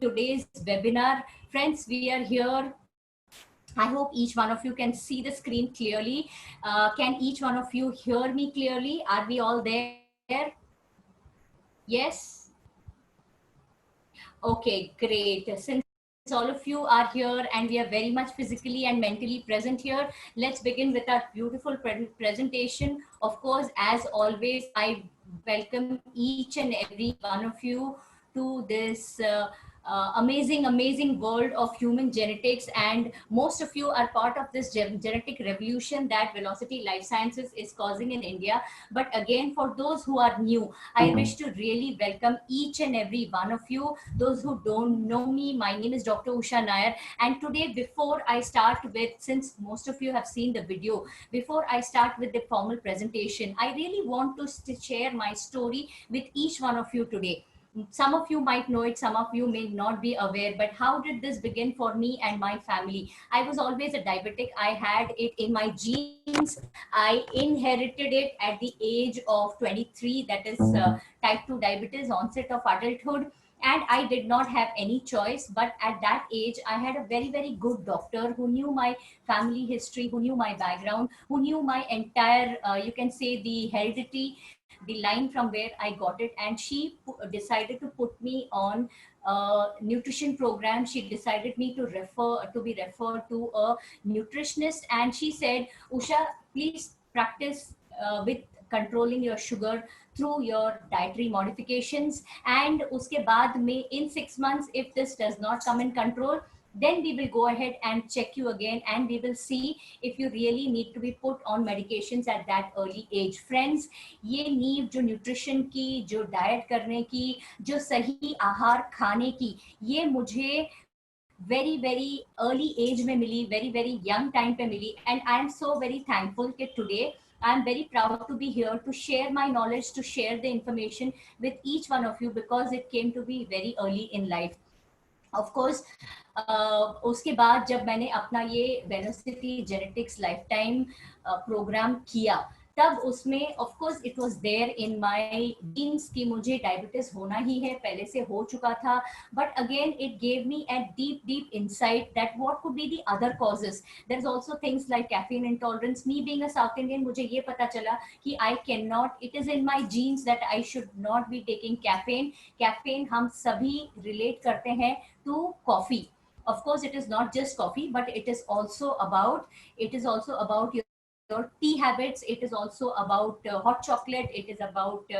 today's webinar. Friends, we are here. I hope each one of you can see the screen clearly. Can each one of you hear me clearly? Are we all there? Yes? Okay, great. Since all of you are here and we are very much physically and mentally present here, let's begin with our beautiful presentation. Of course, as always, I welcome each and every one of you to this amazing world of human genetics, and most of you are part of this genetic revolution that Velocity Life Sciences is causing in India. But again, for those who are new, I wish to really welcome each and every one of you. Those who don't know me, my name is Dr. Usha Nair, and today, before I start with, since most of you have seen the video, before I start with the formal presentation, I really want to share my story with each one of you today. Some of you might know it, some of you may not be aware, but how did this begin for me and my family? I was always a diabetic. I had it in my genes. I inherited it at the age of 23, that is type 2 diabetes, onset of adulthood. And I did not have any choice, but at that age I had a very good doctor who knew my family history, who knew my background, who knew my entire you can say the heredity, the line from where I got it. And she decided to put me on nutrition program. She decided me to be referred to a nutritionist, and she said, Usha, please practice with controlling your sugar through your dietary modifications. And uske baad mein, in 6 months, if this does not come in control, then we will go ahead and check you again, and we will see if you really need to be put on medications at that early age. Friends, ये नींव जो nutrition की, जो diet करने की, जो सही आहार खाने की, ये मुझे very early age में मिली, very young time पे मिली. And I am so very thankful that today I am very proud to be here to share my knowledge, to share the information with each one of you, because it came to be very early in life. Of course उसके बाद जब मैंने अपना ये velocity genetics lifetime programme किया, तब उसमें of course it was there in my genes कि मुझे डायबिटीज होना ही है, पहले से हो चुका था. But again it gave me a deep insight that what could be the other causes. There is also things like caffeine intolerance. Me being a South Indian, मुझे ये पता चला कि I can not, it is in my genes that I should not be taking caffeine. Caffeine हम सभी relate करते हैं to coffee. Of course, it is not just coffee, but it is also about your tea habits. It is also about hot chocolate. It is about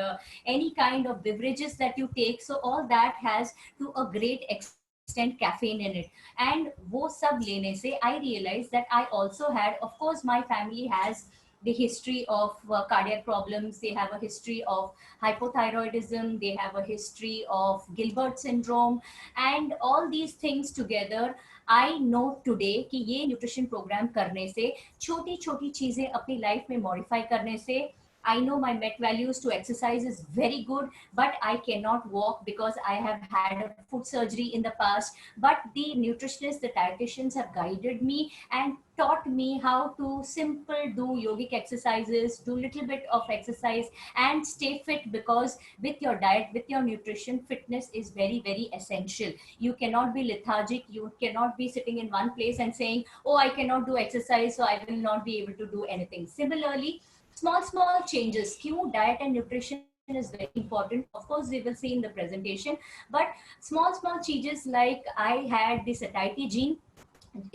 any kind of beverages that you take. So all that has to a great extent caffeine in it. And वो सब लेने से I realized that I also had, of course, my family has the history of cardiac problems. They have a history of hypothyroidism. They have a history of Gilbert syndrome. And all these things together, I know today कि ये nutrition programme करने से, छोटी छोटी चीजें अपनी life में modify करने से, I know my met values to exercise is very good, but I cannot walk because I have had a foot surgery in the past. But the nutritionists, the dietitians have guided me and taught me how to simple do yogic exercises, do little bit of exercise and stay fit, because with your diet, with your nutrition, fitness is very essential. You cannot be lethargic. You cannot be sitting in one place and saying, oh, I cannot do exercise, so I will not be able to do anything. Similarly, small changes. क्यों diet and nutrition is very important, of course we will see in the presentation. But small changes, like I had the satiety gene,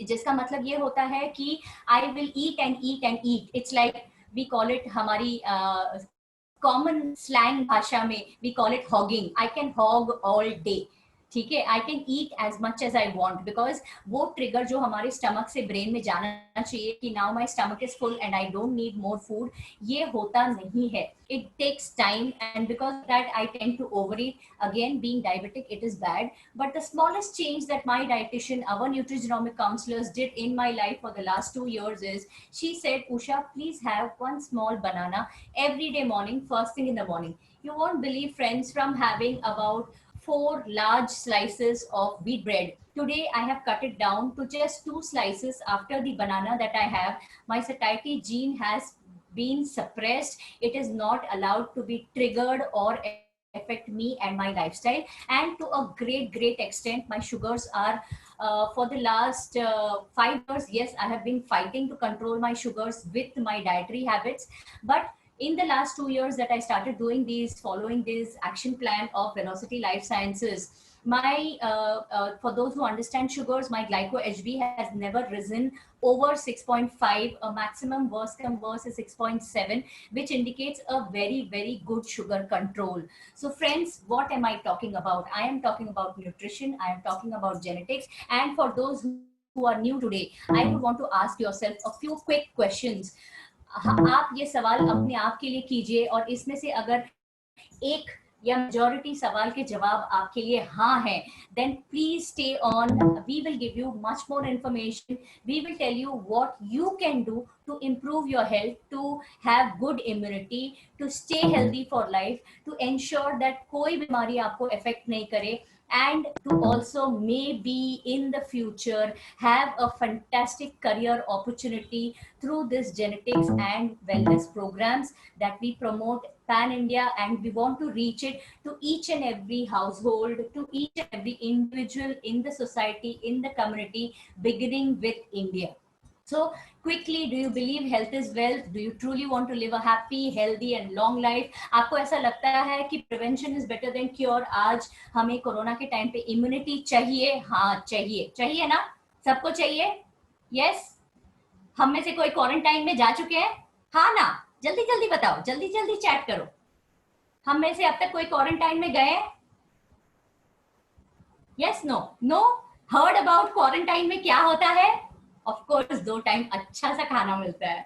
जिसका मतलब ये होता है कि I will eat and eat and eat. It's like we call it, हमारी common slang भाषा में we call it hogging. I can hog all day. ठीक है, I can eat as much as I want, because वो trigger जो हमारे stomach से brain में जाना चाहिए कि now my stomach is full and I don't need more food, ये होता नहीं है. It takes time, and because that I tend to overeat. Again being diabetic, it is bad. But the smallest change that my dietitian, our nutrigenomic counselors, did in my life for the last 2 years is, she said, Usha, please have one small banana every day morning, first thing in the morning. You won't believe, friends, from having about 4 large slices of wheat bread, today I have cut it down to just 2 slices. After the banana that I have, my satiety gene has been suppressed. It is not allowed to be triggered or anything. affect me and my lifestyle. And to a great extent, my sugars are for the last 5 years, yes, I have been fighting to control my sugars with my dietary habits. But in the last 2 years that I started doing these, following this action plan of Velocity Life Sciences, my for those who understand sugars, my glyco HB has never risen over 6.5. A maximum worst come worst is 6.7, which indicates a very good sugar control. So friends, what am I talking about? I am talking about nutrition, I am talking about genetics. And for those who are new today, I would want to ask yourself a few quick questions. आप ये सवाल अपने आप के लिए कीजिए, और इसमें से अगर एक या मेजॉरिटी सवाल के जवाब आपके लिए हाँ है, then please stay on. We will give you much more information. We will tell you what you can do to improve your health, to have good immunity, to stay healthy for life, to ensure that कोई बीमारी आपको affect नहीं करे, and to also maybe in the future have a fantastic career opportunity through this genetics and wellness programs that we promote pan India, and we want to reach it to each and every household, to each and every individual in the society, in the community, beginning with India. So quickly, do you believe health is wealth? Do you truly want to live a happy, healthy and long life? आपको ऐसा लगता है कि prevention is better than cure? आज हमें corona के time पे immunity चाहिए? हाँ चाहिए, चाहिए ना? सबको चाहिए? यस? हम में से कोई क्वारंटाइन में जा चुके हैं? हाँ ना? जल्दी जल्दी बताओ, जल्दी जल्दी चैट करो. हम में से अब तक कोई क्वारंटाइन में गए? Yes, no? No? Heard about quarantine में क्या होता है? ऑफ कोर्स 2 टाइम अच्छा सा खाना मिलता है.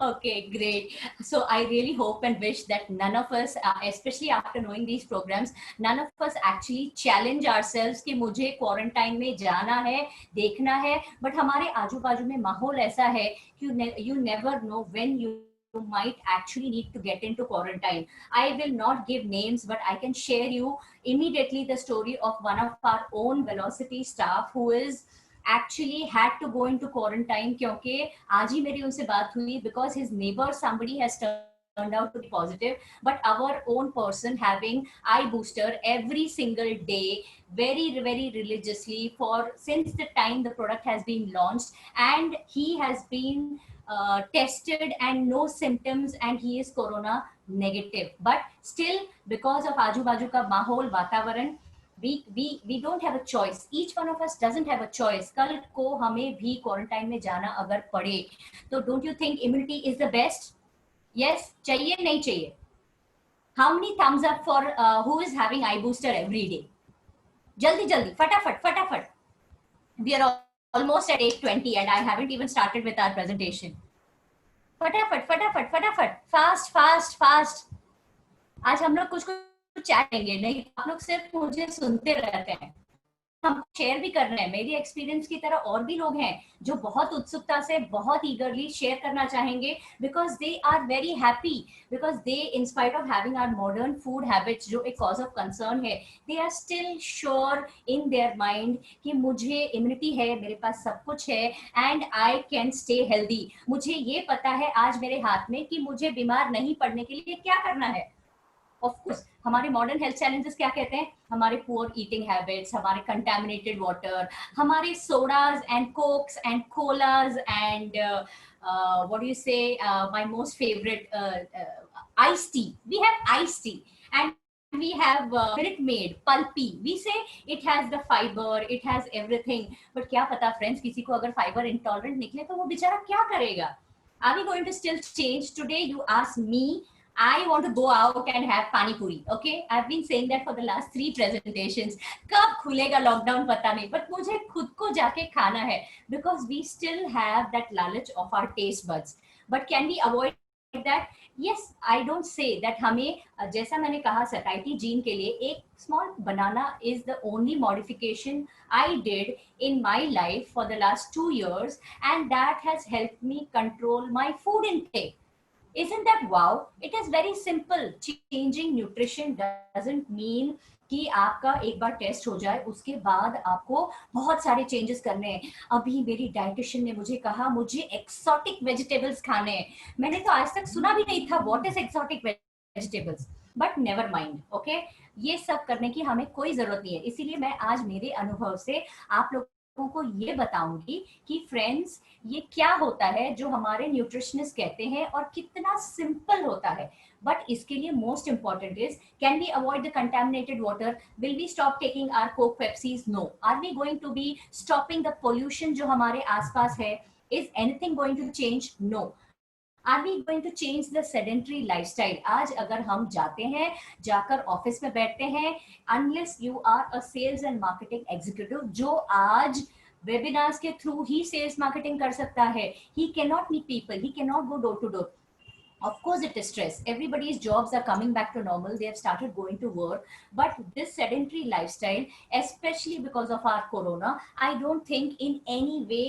Okay, great. So I really hope and wish that none of us, especially after knowing these programs, none of us actually challenge ourselves कि मुझे क्वारंटाइन में जाना है, देखना है. बट हमारे आजू बाजू में माहौल ऐसा है कि you never know when you might actually need to get into quarantine. I will not give names, but I can share you immediately the story of one of our own Velocity staff who is actually had to go into quarantine क्योंकि आज ही मेरी उनसे बात हुई, because his neighbor somebody has turned out to be positive, but our own person having eye booster every single day, very religiously for since the time the product has been launched, and he has been tested and no symptoms, and he is corona negative. But still, because of आजू बाजू का माहौल, वातावरण, we don't have a choice. Each one of us doesn't have a choice. कल को हमें भी quarantine में जाना अगर पड़े, तो don't you think immunity is the best? Yes, चाहिए नहीं चाहिए? How many thumbs up for who is having eye booster every day? जल्दी जल्दी, फटाफट फटाफट. We are almost at 8:20 and I haven't even started with our presentation. फटाफट फटाफट फटाफट, फास्ट फास्ट फास्ट. आज हम लोग कुछ चैट करेंगे, नहीं आप लोग सिर्फ मुझे सुनते रहते हैं. हम शेयर भी कर रहे हैं. मेरी एक्सपीरियंस की तरह और भी लोग हैं जो बहुत उत्सुकता से, बहुत ईगरली शेयर करना चाहेंगे, because they are very happy, because they in spite of having our modern food habits जो एक कॉज ऑफ कंसर्न है, they are still sure in their mind कि मुझे इम्यूनिटी है, मेरे पास सब कुछ है, and I can stay healthy. मुझे ये पता है आज मेरे हाथ में कि मुझे बीमार नहीं पड़ने के लिए क्या करना है. ऑफ कोर्स हमारे मॉडर्न हेल्थ चैलेंजेस क्या कहते हैं? हमारे पुअर ईटिंग हैबिट्स, हमारे कंटामिनेटेड वाटर, हमारे sodas and cokes and colas and what do you say, my most favourite iced tea. We have iced tea and we have Minute Maid, pulpy. We say it has the fiber, it has everything. But क्या पता friends, किसी को अगर fiber intolerant निकले तो वो बेचारा क्या करेगा? Are we going to still change? Today you ask me, I want to go out and have pani puri. Okay, I've been saying that for the last 3 presentations. कब खुलेगा लॉकडाउन पता नहीं, but मुझे खुद को जाके खाना है, because we still have that launch of our taste buds. But can we avoid that? Yes, I don't say that हमें, जैसा मैंने कहा satiety gene के लिए एक small banana is the only modification I did in my life for the last 2 years, and that has helped me control my food intake. Isn't that wow? It is very simple. Changing nutrition doesn't mean कि आपका एक बार test हो जाए उसके बाद आपको बहुत सारे चेंजेस करने हैं. अभी मेरी डाइटिशियन ने मुझे कहा मुझे एक्सोटिक वेजिटेबल्स खाने हैं. मैंने तो आज तक सुना भी नहीं था what is exotic vegetables. But never mind, okay, ये सब करने की हमें कोई जरूरत नहीं है। इसीलिए मैं आज मेरे अनुभव से आप लोगों को ये बताऊंगी कि फ्रेंड्स ये क्या होता है जो हमारे न्यूट्रिशनिस्ट कहते हैं और कितना सिंपल होता है। बट इसके लिए most important is, can we avoid the contaminated water, will we stop taking our coke Pepsis, no, are we going to be stopping the pollution जो हमारे आसपास है, is anything going to change, no, are we going to change the sedentary lifestyle. आज अगर हम जाते हैं, जाकर ऑफिस में बैठते हैं, unless you are a sales and marketing executive जो आज वेबिनार्स के थ्रू ही सेल्स मार्केटिंग कर सकता है, he can not meet people, he can not go door to door. Of course it is stress, everybody's jobs are coming back to normal, they have started going to work, but this sedentary lifestyle, especially because of our corona, I don't think in any way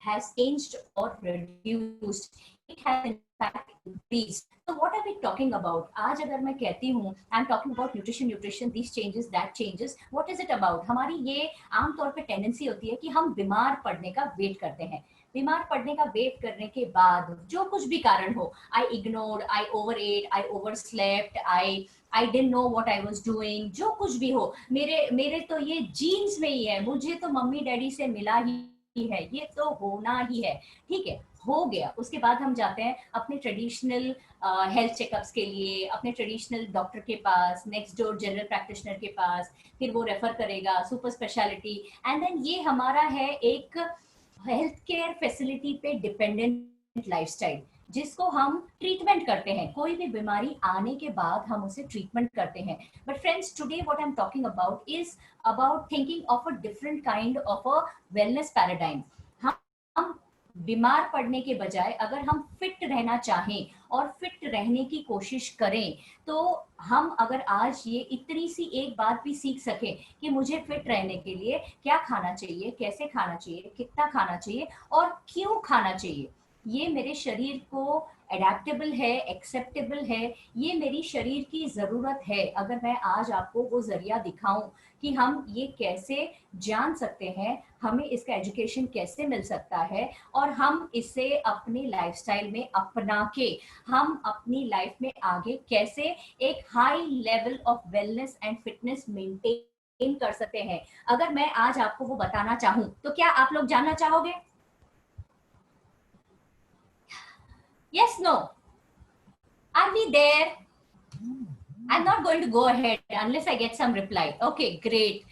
has changed or reduced, it has in fact increased. So what are we talking about? आज अगर मैं कहती हूँ I am talking about nutrition, nutrition this changes that changes, what is it about? हमारी ये आमतौर पे tendency होती है कि हम बीमार पड़ने का वेट करते हैं। बीमार पड़ने का वेट करने के बाद जो कुछ भी कारण हो, I ignored, I overate, I overslept, I didn't know what I was doing, जो कुछ भी हो, मेरे मेरे तो ये जीन्स में ही है, मुझे तो मम्मी डैडी से मिला ही है, ये तो होना ही है, ठीक है, हो गया। उसके बाद हम जाते हैं अपने ट्रेडिशनल हेल्थ चेकअप्स के लिए, अपने ट्रेडिशनल डॉक्टर के पास, नेक्स्ट डोर जनरल प्रैक्टिशनर के पास, फिर वो रेफर करेगा सुपर स्पेशलिटी, एंड देन ये हमारा है एक हेल्थ केयर फैसिलिटी पे डिपेंडेंट लाइफस्टाइल, जिसको हम ट्रीटमेंट करते हैं। कोई भी बीमारी आने के बाद हम उसे ट्रीटमेंट करते हैं। But friends, today what I am talking about is about thinking of a different kind of a wellness paradigm. हम बीमार पड़ने के बजाय अगर हम फिट रहना चाहें और फिट रहने की कोशिश करें, तो हम अगर आज ये इतनी सी एक बात भी सीख सके कि मुझे फिट रहने के लिए क्या खाना चाहिए, कैसे खाना चाहिए, कितना खाना चाहिए और क्यों खाना चाहिए, ये मेरे शरीर को एडेप्टेबल है, एक्सेप्टेबल है, ये मेरी शरीर की ज़रूरत है। अगर मैं आज आपको वो ज़रिया दिखाऊं कि हम ये कैसे जान सकते हैं, हमें इसका एजुकेशन कैसे मिल सकता है और हम इसे अपनी लाइफस्टाइल में अपना के हम अपनी लाइफ में आगे कैसे एक high level of wellness and fitness maintain कर सकते हैं, अगर मैं आज आपको वो बताना चाहूं, तो क्या आप लोग जानना चाहोगे? Yes, no. Are we there? I'm not going to go ahead unless I get some reply. Okay, great.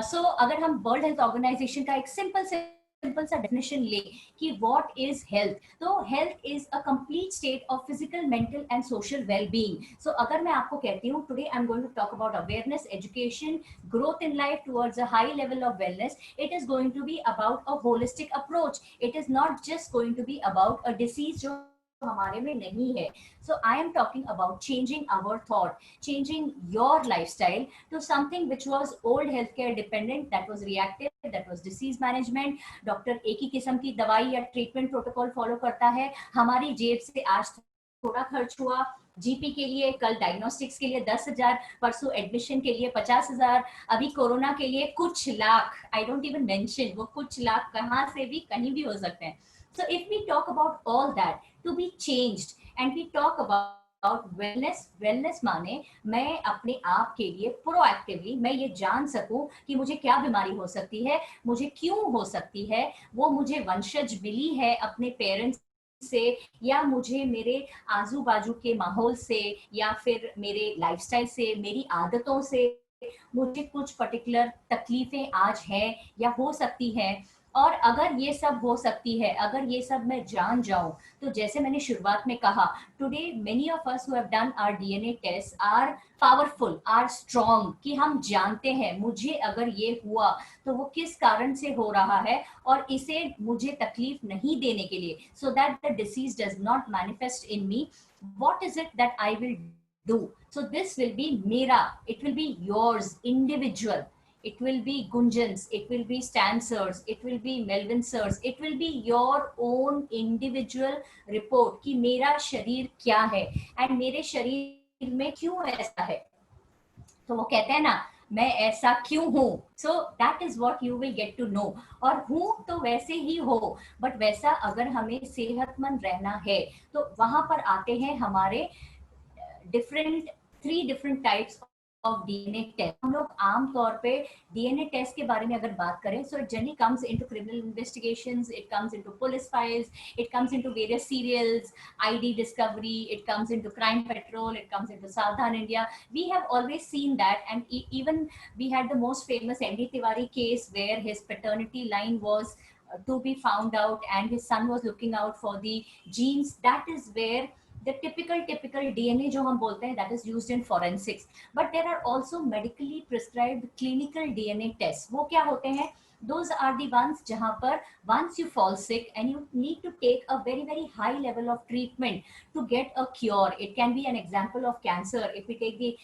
So अगर हम वर्ल्ड हेल्थ ऑर्गेनाइजेशन का एक सिंपल सा डेफिनेशन ले कि व्हाट इज हेल्थ, तो health is a complete state of physical, mental and social well being. So अगर मैं आपको कहती हूँ today I am going to talk about awareness, education, growth in life towards a high level of wellness, it is going to be about a holistic approach, it is not just going to be about a disease जो हमारे में नहीं है। So I am talking about changing our thought, changing your lifestyle to something which was old healthcare dependent, that was reactive, that was disease management, doctor एक ही किस्म की दवाई या ट्रीटमेंट प्रोटोकॉल फॉलो करता है, हमारी जेब से आज थोड़ा खर्च हुआ, जीपी के लिए, कल डायग्नोस्टिक्स के लिए 10,000, परसों एडमिशन के लिए 50,000, अभी कोरोना के लिए कुछ lakh, I don't even mention, वो कुछ लाख कहाँ से भी कहीं भी हो सकते हैं। So if we talk about all that to be changed and we talk about wellness माने मैं अपने आप के लिए प्रोएक्टिवली मैं ये जान सकूं कि मुझे क्या बीमारी हो सकती है, मुझे क्यों हो सकती है, वो मुझे वंशज मिली है अपने पेरेंट्स से, या मुझे मेरे आजू बाजू के माहौल से, या फिर मेरे लाइफस्टाइल से, मेरी आदतों से मुझे कुछ पर्टिकुलर तकलीफें आज हैं या हो सकती हैं। और अगर ये सब हो सकती है, अगर ये सब मैं जान जाऊं, तो जैसे मैंने शुरुआत में कहा, today many of us who have done our DNA test are powerful, are strong, कि हम जानते हैं मुझे अगर ये हुआ तो वो किस कारण से हो रहा है और इसे मुझे तकलीफ नहीं देने के लिए, so that the disease does not manifest in me, what is it that I will do. So this will be mera, it will be yours individual, it will be Gunjan's, it will be Stan sir's, it will be Melvin sir's, it will be your own individual report कि मेरा शरीर क्या है and मेरे शरीर में क्यों ऐसा है। तो वो कहते हैं ना, मैं ऐसा क्यों हूँ, so that is what you will get to know. और हूँ तो वैसे ही हो, बट वैसा अगर हमें सेहतमंद रहना है तो वहां पर आते हैं हमारे different 3 different types of DNA test. हम लोग आम तौर पे DNA test के बारे में अगर बात करें, so it generally comes into criminal investigations, it comes into police files, it comes into various serials, ID discovery, it comes into Crime Patrol, it comes into Savdhan India. We have always seen that, and even we had the most famous ND Tiwari case where his paternity line was to be found out, and his son was looking out for the genes. That is where the typical DNA जो हम बोलते हैं, that is used in forensics. But there are also medically prescribed clinical DNA tests. वो क्या होते हैं? Those are the ones जहाँ पर once you fall sick and you need to take a very high level of treatment to get a cure. It can be an example of cancer. If we take the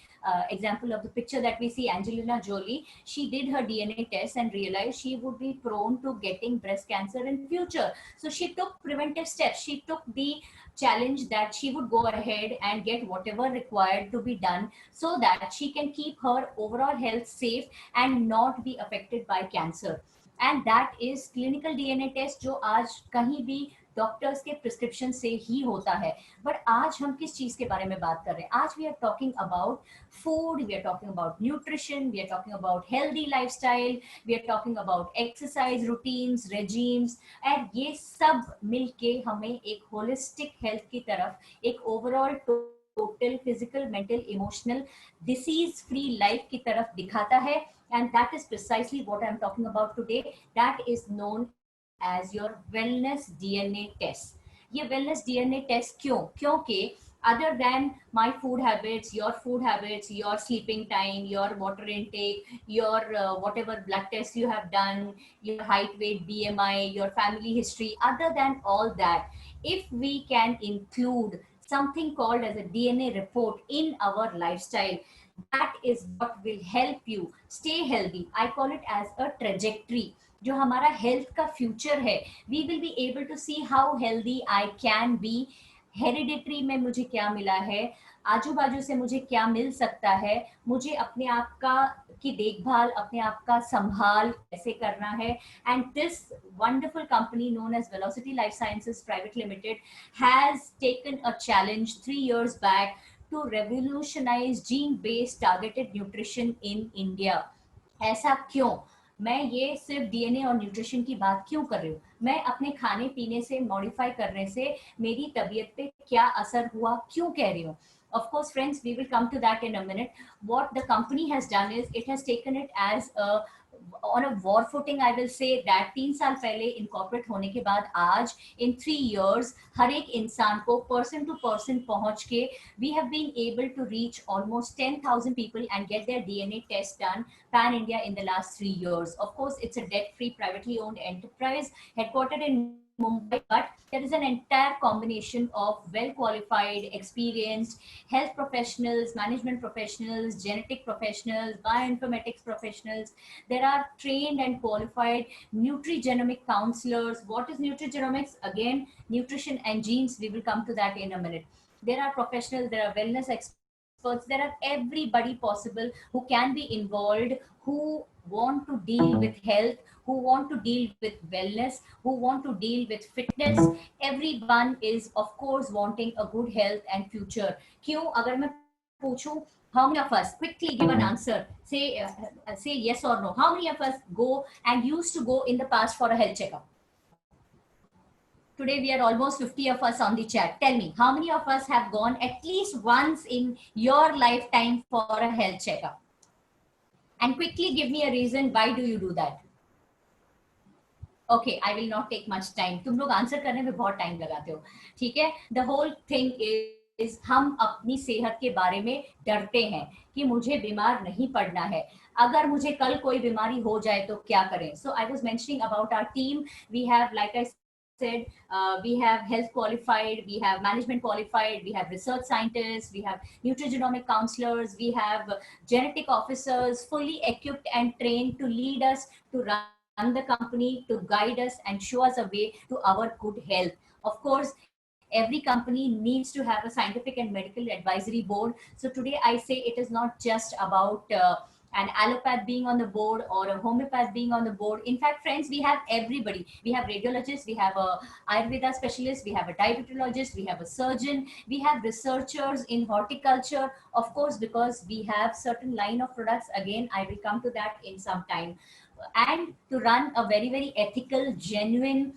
example of the picture that we see, Angelina Jolie, she did her DNA test and realized she would be prone to getting breast cancer in future. So she took preventive steps. She took the challenge that she would go ahead and get whatever required to be done so that she can keep her overall health safe and not be affected by cancer. And that is clinical DNA test, जो आज कहीं भी doctors के prescription से ही होता है. But आज हम किस चीज के बारे में बात कर रहे हैं? आज we are talking about food, we are talking about nutrition, we are talking about healthy lifestyle, we are talking about exercise routines, regimes, and ये सब मिलके हमें एक होलिस्टिक हेल्थ की तरफ, एक overall total physical, mental, emotional, disease free life की तरफ दिखाता है. And that is precisely what I'm talking about today. That is known as your wellness DNA test. ये wellness DNA test क्यों? क्योंकि other than my food habits, your food habits, your sleeping time, your water intake, your whatever blood tests you have done, your height, weight, BMI, your family history, other than all that, if we can include something called as a DNA report in our lifestyle, that is what will help you stay healthy. I call it as a trajectory. जो हमारा health का future है, we will be able to see how healthy I can be. Hereditary में मुझे क्या मिला है, आजू बाजू से मुझे क्या मिल सकता है, मुझे अपने आप का की देखभाल, अपने आप का संभाल कैसे करना है. And this wonderful company known as Velocity Life Sciences Private Limited has taken a challenge 3 years back to revolutionize gene-based targeted nutrition in India. ऐसा क्यों? मैं ये सिर्फ डीएनए और न्यूट्रिशन की बात क्यों कर रही हूँ? मैं अपने खाने पीने से मॉडिफाई करने से मेरी तबीयत पे क्या असर हुआ क्यों कह रही हूँ? Of course, friends, we will come to that in a minute. What the company has done is it has taken it as on a war footing. I will say that 3 साल पहले इनकॉर्पोरेट होने के बाद आज in 3 years हर एक इंसान को person to person पहुंच के we have been able to reach almost 10,000 people and get their DNA test done pan India in the last 3 years. Of course, it's a debt free privately owned enterprise headquartered in Mumbai, but there is an entire combination of well qualified, experienced health professionals, management professionals, genetic professionals, bioinformatics professionals. There are trained and qualified nutrigenomic counselors. What is nutrigenomics? Again, nutrition and genes. We will come to that in a minute. There are professionals, there are wellness experts, there are everybody possible who can be involved, who want to deal with health, who want to deal with wellness, who want to deal with fitness. Everyone is of course wanting a good health and future. क्यों? अगर मैं पूछूं, how many of us, quickly give an answer, say yes or no, how many of us go and used to go in the past for a health checkup? Today we are almost 50 of us on the chat. Tell me, how many of us have gone at least once in your lifetime for a health checkup? And quickly give me a reason why do you do that? Okay, I will not take much time. तुम लोग answer करने में बहुत time लगाते हो, ठीक है? The whole thing is हम अपनी सेहत के बारे में डरते हैं कि मुझे बीमार नहीं पड़ना है. अगर मुझे कल कोई बीमारी हो जाए तो क्या करें? So I was mentioning about our team. We have, like I said, we have health qualified, we have management qualified, we have research scientists, we have nutrigenomic counselors, we have genetic officers fully equipped and trained to lead us, to run the company, to guide us and show us a way to our good health. Of course, every company needs to have a scientific and medical advisory board. So today I say it is not just about an allopath being on the board or a homeopath being on the board. In fact, friends, we have everybody. We have radiologists, we have a Ayurveda specialist, we have a diabetologist, we have a surgeon, we have researchers in horticulture, of course, because we have certain line of products. Again, I will come to that in some time. And to run a very, very ethical, genuine,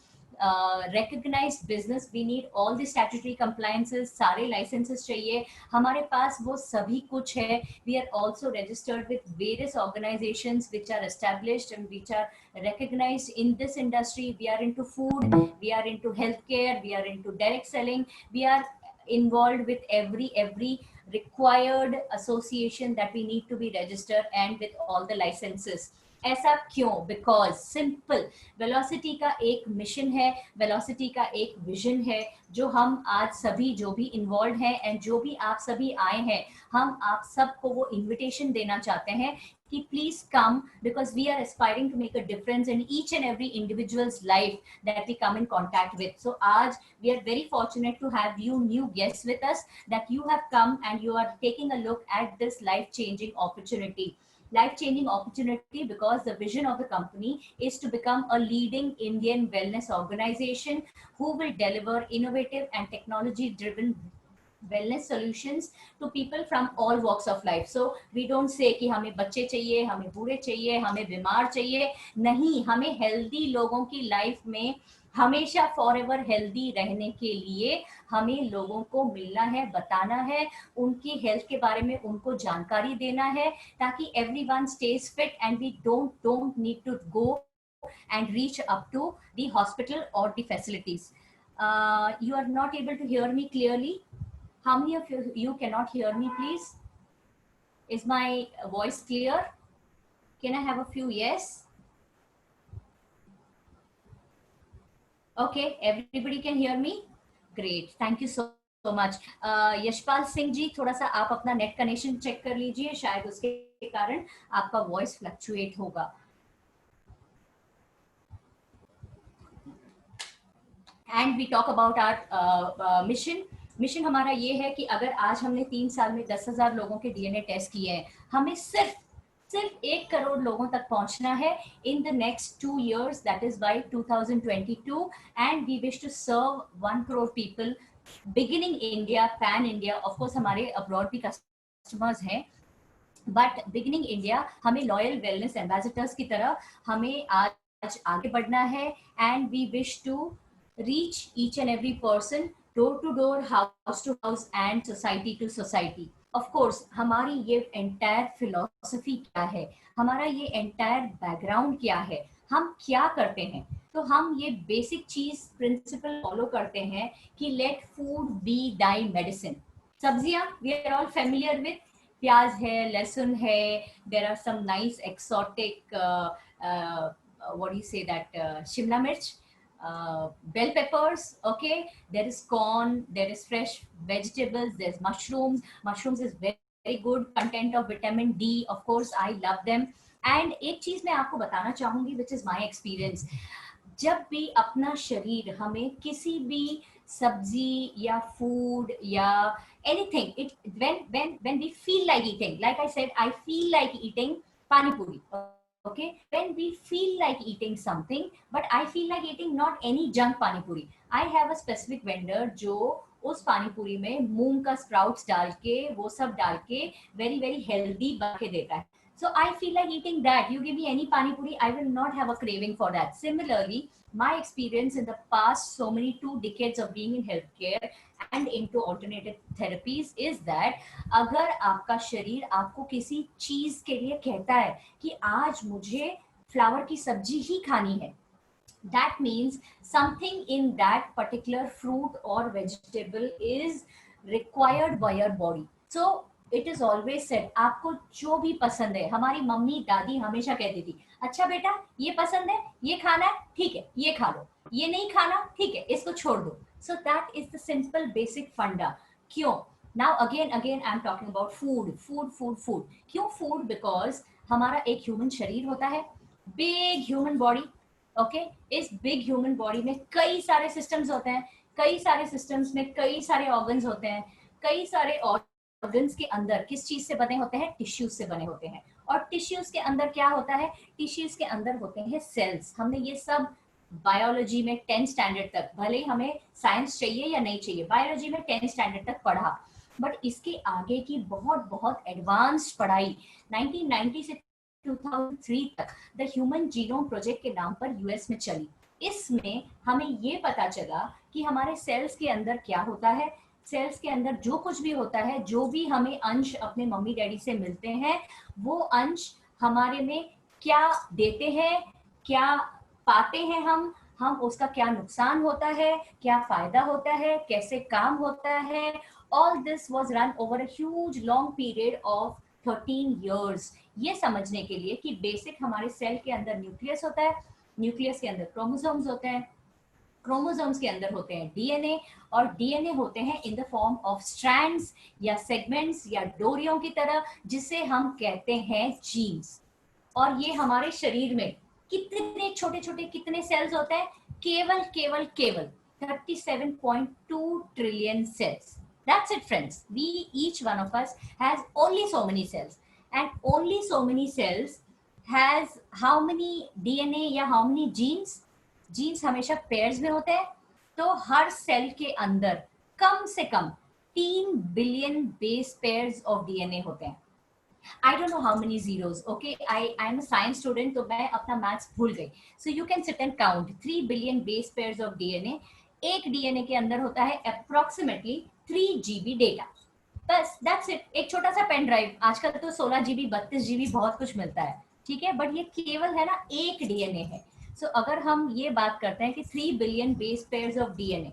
recognized business, we need all the statutory compliances, सारे licenses चाहिए हमारे पास, वो सभी कुछ है. We are also registered with various organizations which are established and which are recognized in this industry. We are into food, we are into healthcare, we are into direct selling, we are involved with every required association that we need to be registered, and with all the licenses. ऐसा क्यों? Because simple, velocity का एक mission है, velocity का एक vision है, जो हम आज सभी जो भी इन्वॉल्व हैं एंड जो भी आप सभी आए हैं, हम आप सबको वो इनविटेशन देना चाहते हैं कि please come, because we are aspiring to make a difference in each and every individuals life that we come in contact with. So आज we are very fortunate to have you new guest with us, that you have come and you are taking a look at this life changing opportunity. Life changing opportunity because the vision of the company is to become a leading Indian wellness organization who will deliver innovative and technology driven wellness solutions to people from all walks of life. So we don't say कि हमें बच्चे चाहिए, हमें बूढ़े चाहिए, हमें बीमार चाहिए. नहीं, हमें हेल्दी लोगों की लाइफ में हमेशा फॉरएवर हेल्दी रहने के लिए हमें लोगों को मिलना है, बताना है, उनकी हेल्थ के बारे में उनको जानकारी देना है, ताकि everyone stays fit and we don't need to go and reach up to the hospital or the facilities. You are not able to hear me clearly. How many of you cannot hear me, please? Is my voice clear? Can I have a few yes? Okay, everybody can hear me? Great, thank you so much. Yashpal Singh ji, थोड़ा सा आप अपना net connection check कर लीजिए, शायद उसके कारण आपका वॉइस फ्लक्चुएट होगा. And we talk about our mission हमारा ये है कि अगर आज हमने 3 साल में 10,000 लोगों के डीएनए टेस्ट किए हैं, हमें सिर्फ 1 करोड़ लोगों तक पहुंचना है in the next 2 years, that is by 2022, and we wish to serve 1 crore people beginning India, pan India. Of course हमारे abroad भी customers हैं, बट बिगिनिंग इंडिया, हमें लॉयल वेलनेस एम्बेसडर्स की तरह हमें आज आगे बढ़ना है. And we wish to reach each and every person, door to door, house to house and society to society. Of course हमारी ये एंटायर फिलॉसफी क्या है, हमारा ये एंटायर बैकग्राउंड क्या है, हम क्या करते हैं, तो हम ये बेसिक चीज प्रिंसिपल फॉलो करते हैं कि let food be thy medicine. सब्जियां we are all familiar with, प्याज है, लहसुन है, there are some nice exotic what do you say that shimla mirch, bell peppers, okay, there is corn, there is fresh vegetables, there's mushrooms is very, very good content of vitamin D, of course I love them. And एक चीज मैं आपको बताना चाहूंगी which is my experience, जब भी अपना शरीर हमें किसी भी सब्जी या फूड या anything, when we feel like eating, like I said, I feel like eating pani puri, okay, when we feel like eating something, but I feel like eating not any junk pani puri, I have a specific vendor जो उस पानी पूरी में मूंग का sprouts डाल के, वो सब डाल के वेरी वेरी हेल्दी बना के देता है. So I feel like eating that. You give me any pani puri, I will not have a craving for that. Similarly, my experience in the past so many 2 decades of being in healthcare and into alternative therapies is that अगर आपका शरीर आपको किसी चीज के लिए कहता है कि आज मुझे फ्लावर की सब्जी ही खानी है, that means something in that particular fruit or vegetable is required by your body. So it is always said, आपको जो भी पसंद है, हमारी मम्मी दादी हमेशा कहती थी, अच्छा बेटा ये पसंद है, ये खाना है, ठीक है ये खा लो, ये नहीं खाना, ठीक है इसको छोड़ दो. सो that is the simple basic फंडा. क्यों? Now again I am talking about food. क्यों फूड? बिकॉज हमारा एक ह्यूमन शरीर होता है, बिग ह्यूमन बॉडी, ओके. इस बिग ह्यूमन बॉडी में कई सारे सिस्टम्स होते हैं, कई सारे सिस्टम्स में कई सारे ऑर्गन्स होते हैं, कई सारे ऑर्गन्स के अंदर किस चीज से बने होते हैं? टिश्यूज से बने होते हैं. और टिश्यूज के अंदर क्या होता है? टिश्यूज के अंदर होते हैं सेल्स। हमने ये सब बायोलॉजी में 10th स्टैंडर्ड तक, भले ही हमें साइंस चाहिए या नहीं चाहिए, बायोलॉजी में 10th स्टैंडर्ड तक पढ़ा। बट इसके आगे की बहुत बहुत एडवांस्ड पढ़ाई 1990 से 2003 तक द ह्यूमन जीनोम प्रोजेक्ट के नाम पर यूएस में चली। इसमें हमें ये पता चला कि हमारे सेल्स के अंदर क्या होता है, सेल्स के अंदर जो कुछ भी होता है, जो भी हमें अंश अपने मम्मी डैडी से मिलते हैं, वो अंश हमारे में क्या देते हैं, क्या पाते हैं हम उसका क्या नुकसान होता है, क्या फायदा होता है, कैसे काम होता है। All this was run over a huge long period of 13 years, ये समझने के लिए कि बेसिक हमारे सेल के अंदर न्यूक्लियस होता है, न्यूक्लियस के अंदर क्रोमोसोम्स होते हैं, क्रोमोसोम्स के अंदर होते हैं डीएनए, और डीएनए होते हैं इन द फॉर्म ऑफ स्ट्रैंड्स या सेगमेंट्स या डोरियों की तरह, जिसे हम कहते हैं जीन्स। और ये हमारे शरीर में कितने छोटे छोटे कितने सेल्स होते हैं? केवल केवल केवल 37.2 trillion cells. That's it, friends. Each one of us has only so many cells, and only so many cells has how many DNA या how many genes? जीन्स हमेशा पेयर्स में होते हैं, तो हर सेल के अंदर कम से कम 3 billion base pairs of DNA होते हैं। I don't know how many zeros. Okay, I'm a science student, तो मैं अपना मैथ्स भूल गई. So you can sit and count 3 billion base pairs of DNA. एक डीएनए के अंदर होता है approximately 3 GB डेटा। बस दैट्स इट। एक छोटा सा पेन ड्राइव, आजकल तो 16 GB 32 GB बहुत कुछ मिलता है, ठीक है, बट ये केवल है ना एक डीएनए है। सो अगर हम ये बात करते हैं कि 3 billion base pairs of DNA,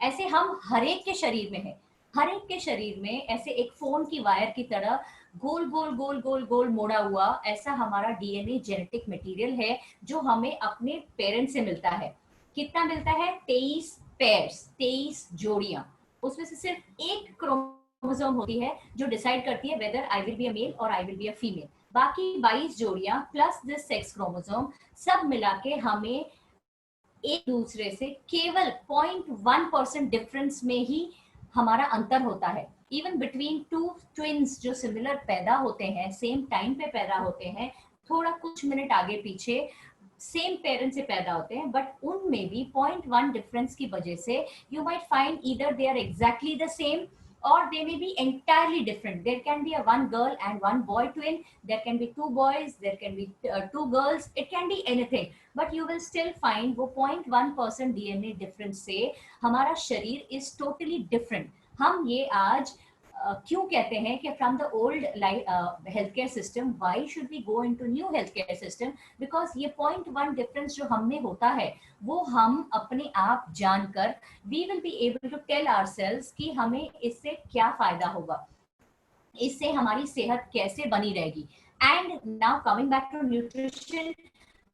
ऐसे हम हर एक के शरीर में है, हर एक के शरीर में ऐसे एक फोन की वायर की तरह गोल गोल गोल गोल गोल मोड़ा हुआ ऐसा हमारा डीएनए जेनेटिक मटेरियल है, जो हमें अपने पेरेंट्स से मिलता है। कितना मिलता है? 23 पेयर्स, 23 जोड़ियां। उसमें से सिर्फ एक क्रोमोसोम होती है जो डिसाइड करती है whether I will be a male और I will be a female. बाकी 22 जोड़ियां प्लस दिस सेक्स क्रोमोसोम सब मिला के हमें एक दूसरे से केवल 0.1% डिफरेंस में ही हमारा अंतर होता है। इवन बिटवीन टू ट्विंस जो सिमिलर पैदा होते हैं, सेम टाइम पे पैदा होते हैं, थोड़ा कुछ मिनट आगे पीछे सेम पेरेंट से पैदा होते हैं, बट उनमें भी 0.1 डिफरेंस की वजह से you might find either they are exactly the same or they may be entirely different. There can be a one girl and one boy twin, there can be two boys, there can be two girls, it can be anything, but you will still find वो 0.1% DNA difference से हमारा शरीर is totally different. हम ये आज क्यों कहते हैं कि from the old health care system why should we go into new health care system? Because ये 0.1 डिफरेंस जो हम में होता है वो हम अपने आप जानकर we will be able to tell ourselves कि हमें इससे क्या फायदा होगा, इससे हमारी सेहत कैसे बनी रहेगी। And now coming back to nutrition,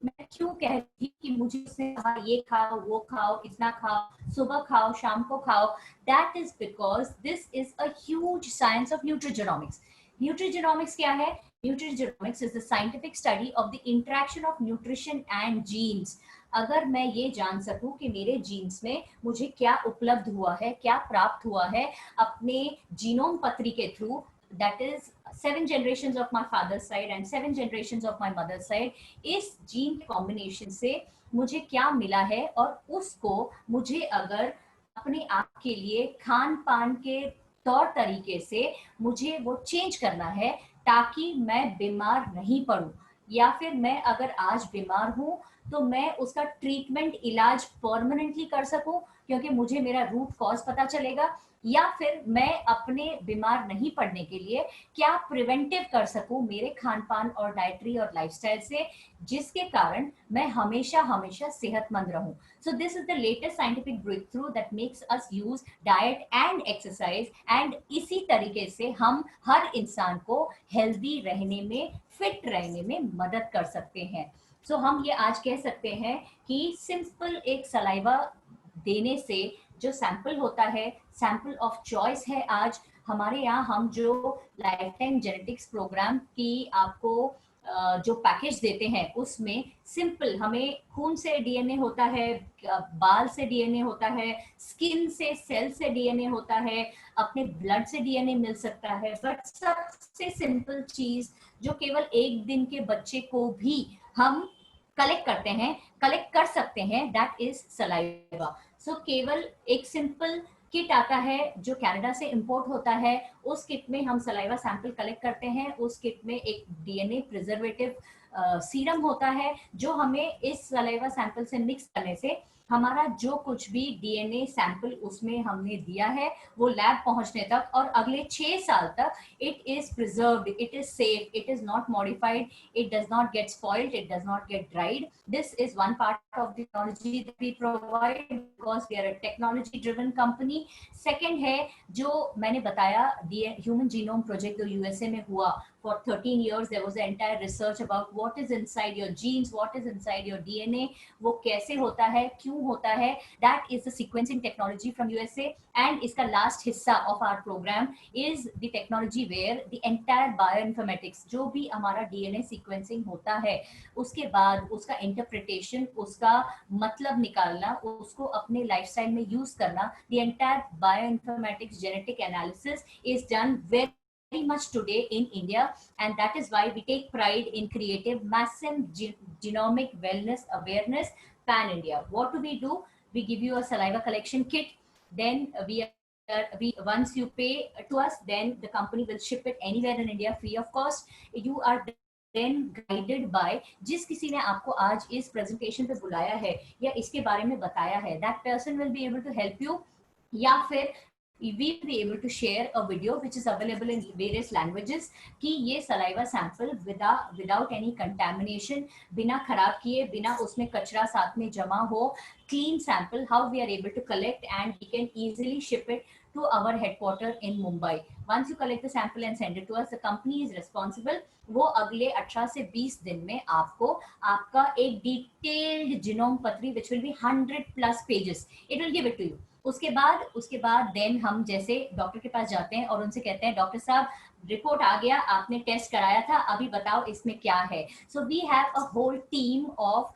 मैं क्यों कह रही कि मुझे उसने कहा ये खाओ वो खाओ इतना खाओ, सुबह खाओ शाम को खाओ, that is because this is a huge science of nutrigenomics. Nutrigenomics क्या है? Nutrigenomics is the scientific study of the interaction of nutrition and genes. अगर मैं ये जान सकूं कि मेरे जीन्स में मुझे क्या उपलब्ध हुआ है, क्या प्राप्त हुआ है अपने जीनोम पत्री के through, that is 7 generations of my father's side and 7 generations of my mother's side, इस जीन कॉम्बिनेशन से मुझे क्या मिला है, और उसको मुझे अगर अपने आप के लिए खान पान के तौर तरीके से मुझे वो चेंज करना है ताकि मैं बीमार नहीं पड़ूं, या फिर मैं अगर आज बीमार हूं तो मैं उसका ट्रीटमेंट इलाज परमानेंटली कर सकूं क्योंकि मुझे मेरा रूट कॉज पता चलेगा, या फिर मैं अपने बीमार नहीं पड़ने के लिए क्या प्रिवेंटिव कर सकूं मेरे खान पान और डाइटरी और लाइफस्टाइल से, जिसके कारण मैं हमेशा हमेशा सेहतमंद रहूं। So this is the latest scientific breakthrough that makes us use diet and exercise, and इसी तरीके से हम हर इंसान को हेल्दी रहने में, फिट रहने में मदद कर सकते हैं। सो हम ये आज कह सकते हैं कि सिंपल एक सलाइवा देने से जो सैंपल होता है, सैंपल ऑफ चॉइस है आज हमारे यहाँ, हम जो लाइफ टाइम जेनेटिक्स प्रोग्राम की आपको जो पैकेज देते हैं उसमें सिंपल हमें खून से डीएनए होता है, बाल से डीएनए होता है, स्किन से सेल से डीएनए होता है, अपने ब्लड से डीएनए मिल सकता है, बट सबसे सिंपल चीज जो केवल 1 दिन के बच्चे को भी हम कलेक्ट कर सकते हैं, दैट इज सलाइवा। सो केवल एक सिंपल किट आता है जो कनाडा से इंपोर्ट होता है, उस किट में हम सलाइवा सैंपल कलेक्ट करते हैं। उस किट में एक डीएनए प्रिजर्वेटिव सीरम होता है जो हमें इस सलाइवा सैंपल से मिक्स करने से हमारा जो कुछ भी डीएनए सैंपल उसमें हमने दिया है वो लैब पहुंचने तक और अगले 6 साल तक it is preserved, it is safe, it is not modified, it does not get spoiled, it does not get dried. This is one part of the technology that we provide because we are a technology driven company. Second है जो मैंने बताया human genome project जो USA में हुआ, for 13 years there was an entire research about what is inside your genes, what is inside your DNA, वो कैसे होता है, क्यों होता है, that is the sequencing technology from USA. and इसका last हिस्सा of our program is the technology where the entire bioinformatics, जो भी हमारा DNA sequencing होता है उसके बाद उसका interpretation, उसका मतलब निकालना, उसको अपने lifestyle में use करना, the entire bioinformatics genetic analysis is done very much today in India, and that is why we take pride in creative massive genomic wellness awareness pan India. What do? We give you a saliva collection kit, then we once you pay to us, then the company will ship it anywhere in India free of cost. You are then guided by जिस किसी ने आपको आज इस presentation पे बुलाया है या इसके बारे में बताया है, that person will be able to help you, या फिर we will be able to share a video which is available in various languages कि ये saliva sample without any contamination, बिना खराब किए, बिना उसमें कचरा साथ में जमा हो, clean sample, how we are able to collect and we can easily ship it to our headquarter in Mumbai. Once you collect the sample and send it to us, the company is responsible. वो अगले 18 से 20 दिन में आपको आपका एक detailed genome पत्री which will be 100+ pages, it will give it to you. उसके बाद देन हम जैसे डॉक्टर के पास जाते हैं और उनसे कहते हैं डॉक्टर साहब रिपोर्ट आ गया, आपने टेस्ट कराया था, अभी बताओ इसमें क्या है. So we have a whole team of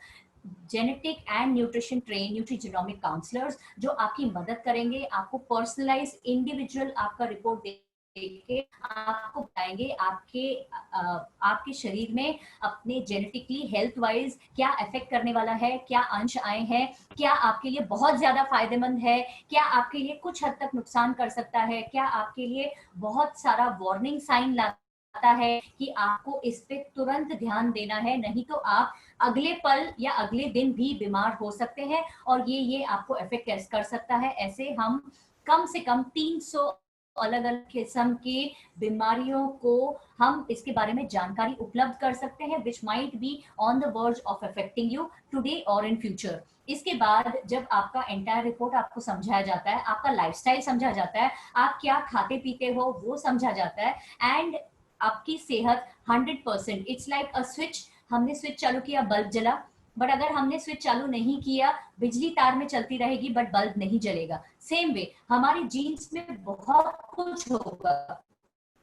genetic and nutrition train nutrigenomic counsellors जो आपकी मदद करेंगे, आपको पर्सनलाइज इंडिविजुअल आपका रिपोर्ट देके आपको बताएंगे आपके शरीर में अपने जेनेटिकली हेल्थ वाइज क्या इफेक्ट करने वाला है, क्या अंश आए हैं, क्या आपके लिए बहुत ज्यादा फायदेमंद है, क्या आपके लिए कुछ हद तक नुकसान कर सकता है, क्या आपके लिए बहुत सारा वार्निंग साइन लाता है कि आपको इस पे तुरंत ध्यान देना है, नहीं तो आप अगले पल या अगले दिन भी बीमार हो सकते हैं और ये आपको इफेक्ट कर सकता है. ऐसे हम कम से कम 300 अलग अलग किस्म की बीमारियों को हम इसके बारे में जानकारी उपलब्ध कर सकते हैं which might be on the verge of affecting you today or in future. इसके बाद जब आपका एंटायर रिपोर्ट आपको समझाया जाता है, आपका लाइफस्टाइल समझा जाता है, आप क्या खाते पीते हो वो समझा जाता है एंड आपकी सेहत 100%, इट्स लाइक अ स्विच. हमने स्विच चालू किया, बल्ब जला, बट अगर हमने स्विच चालू नहीं किया, बिजली तार में चलती रहेगी बट बल्ब नहीं जलेगा. सेम वे हमारी जीन्स में बहुत कुछ होगा,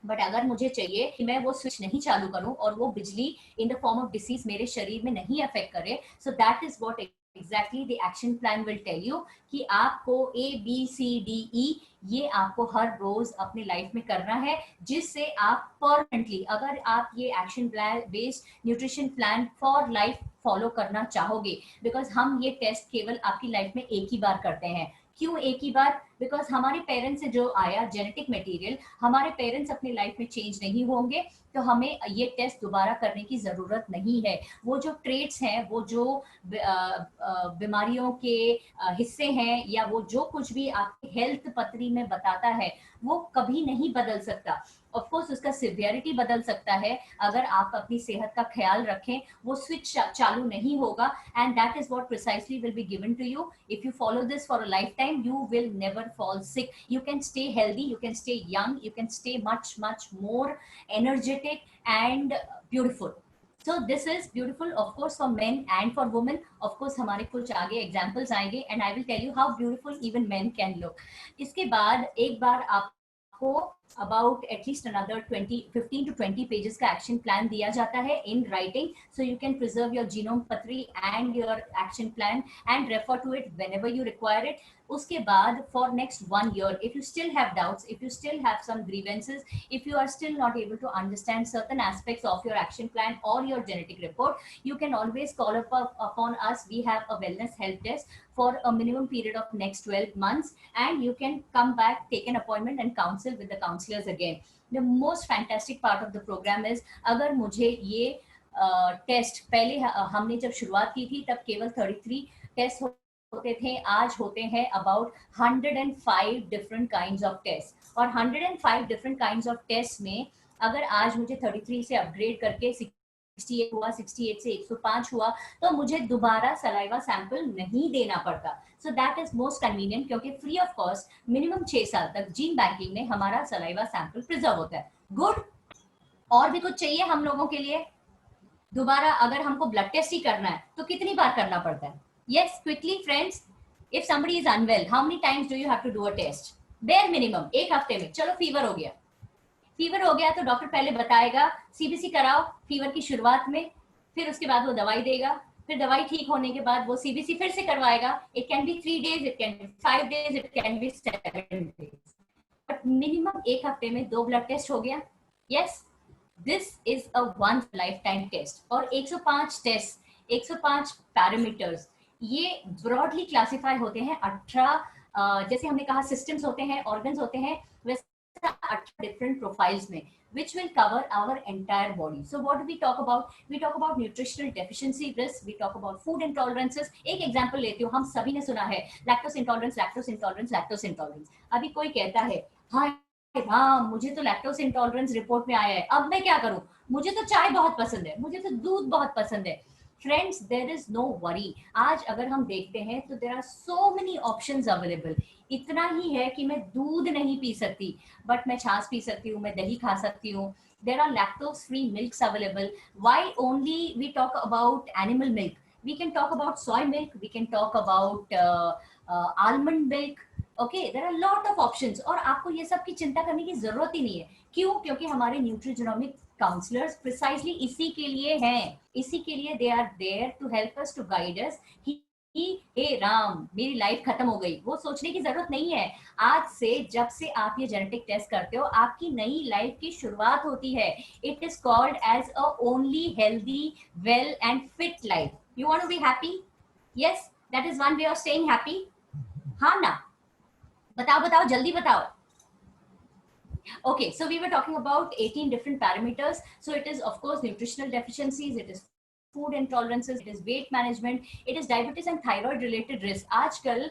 बट अगर मुझे चाहिए कि मैं वो स्विच नहीं चालू करूं और वो बिजली in the form of disease मेरे शरीर में नहीं अफेक्ट करे, so that is what exactly the action plan will tell you कि आपको ABCDE ये आपको हर रोज अपनी लाइफ में करना है, जिससे आप परमानेंटली अगर आप ये action plan based nutrition plan for life follow करना चाहोगे, बिकॉज हम ये टेस्ट केवल आपकी लाइफ में एक ही बार करते हैं. क्यों एक ही बार? बिकॉज हमारे पेरेंट्स से जो आया जेनेटिक मटेरियल, हमारे पेरेंट्स अपनी लाइफ में चेंज नहीं होंगे, तो हमें ये टेस्ट दोबारा करने की जरूरत नहीं है. वो जो ट्रेट्स हैं, वो जो बीमारियों के हिस्से हैं, या वो जो कुछ भी आपकी हेल्थ पत्री में बताता है, वो कभी नहीं बदल सकता. ऑफ कोर्स उसका सिवियरिटी बदल सकता है अगर आप अपनी सेहत का ख्याल रखें, वो स्विच चालू नहीं होगा. And that is what precisely will be given to you. If you follow this for a life time, you will never fall sick. You can stay healthy, you can stay young, you can stay much more energetic and beautiful. So this is beautiful of course for men and for women. Of course हमारे कुछ आगे examples आएंगे and I will tell you how beautiful even men can look. इसके बाद एक बार आपको about at least another 15 to 20 pages का action plan दिया जाता है in writing, so you can preserve your genome patri and your action plan and refer to it whenever you require it. उसके बाद for next 1 year, if you still have doubts, if you still have some grievances, if you are still not able to understand certain aspects of your action plan or your genetic report, you can always call upon us. We have a wellness help desk for a minimum period of next 12 months, and you can come back, take an appointment and counsel with the counselors again. The most fantastic part of the program is, अगर मुझे ये test पहले हमने जब शुरुआत की थी तब केवल 33 टेस्ट होते थे, आज होते हैं about 105 different kinds of test. और 105 डिफरेंट काइंड्स ऑफ टेस्ट में अगर आज मुझे 33 से अपग्रेड करके 68 हुआ, 68 से 105 हुआ, तो मुझे दोबारा सलाइवा सैंपल नहीं देना पड़ता। सो दैट इज मोस्ट कन्वीनियंट, क्योंकि फ्री ऑफ कॉस्ट मिनिमम 6 साल तक जीन बैंकिंग में हमारा सलाइवा सैंपल प्रिजर्व होता है। गुड। और भी कुछ चाहिए हम लोगों के लिए? दोबारा अगर हमको ब्लड टेस्ट ही करना है तो कितनी बार करना पड़ता है? Yes, quickly friends, if somebody is unwell, how many times do you have to do a test? Bare minimum एक हफ्ते में। चलो फीवर हो गया, फीवर हो गया तो डॉक्टर पहले बताएगा सीबीसी कराओ फीवर की शुरुआत में, फिर उसके बाद वो दवाई देगा, फिर दवाई ठीक होने के बाद वो सीबीसी फिर से करवाएगा। It can be 3 days, it can be 5 days, it can be 7 days, but minimum एक हफ्ते में 2 ब्लड टेस्ट हो गया। Yes, this is a once life time test. और 105 टेस्ट, 105 पैरामीटर्स, ये ब्रॉडली क्लासिफाई होते हैं 18 जैसे हमने कहा सिस्टम्स होते हैं, ऑर्गन्स होते हैं, वैसे 18 different profiles में, which will cover our entire body. So what do we talk about? We talk about nutritional deficiency risk, we talk about food intolerances. एक एग्जांपल लेती हूँ, हम सभी ने सुना है lactose intolerance, lactose intolerance, lactose intolerance. अभी कोई कहता है हाय हाँ मुझे तो लैक्टोस इंटॉलरेंस रिपोर्ट में आया है, अब मैं क्या करूं? मुझे तो चाय बहुत पसंद है, मुझे तो दूध बहुत पसंद है। Friends, there is no worry. आज अगर हम देखते हैं तो there are so many options available. इतना ही है कि मैं दूध नहीं पी सकती, बट मैं छाछ पी सकती हूँ, मैं दही खा सकती हूँ। There are lactose free milks available. Why only we talk about animal milk? We can talk about soy milk, we can talk about almond milk. Okay, there are lot of options, और आपको ये सब की चिंता करने की जरूरत ही नहीं है। क्यों? क्योंकि हमारे न्यूट्रिजोनोमिक काउंसलर्स प्रिसाइजली इसी के लिए हैं, इसी के लिए they are there to help us, to guide us कि हे राम मेरी लाइफ खत्म हो गई। वो सोचने की जरूरत नहीं है। आज से, जब से आप ये जेनेटिक टेस्ट करते हो, आपकी नई लाइफ की शुरुआत होती है। It is called as a only healthy, well and fit life. You want to be happy? Yes, that is one way of staying happy. हाँ ना? बताओ बताओ, जल्दी बताओ। Okay, so we were talking about 18 different parameters. So it is, of course, nutritional deficiencies, it is food intolerances, it is weight management, it is diabetes and thyroid related risk. Aajkal,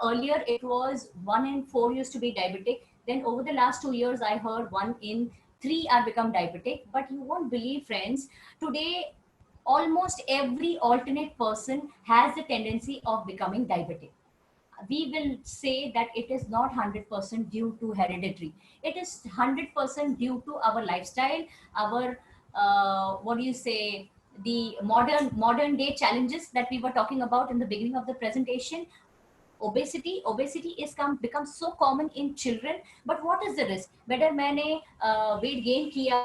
earlier it was 1 in 4 used to be diabetic. Then over the last 2 years, I heard 1 in 3 are become diabetic. But you won't believe, friends, today almost every alternate person has the tendency of becoming diabetic. We will say that it is not 100% due to hereditary. It is 100% due to our lifestyle, our what do you say, the modern day challenges that we were talking about in the beginning of the presentation. Obesity is become so common in children. But what is the risk? whether मैंने weight gain किया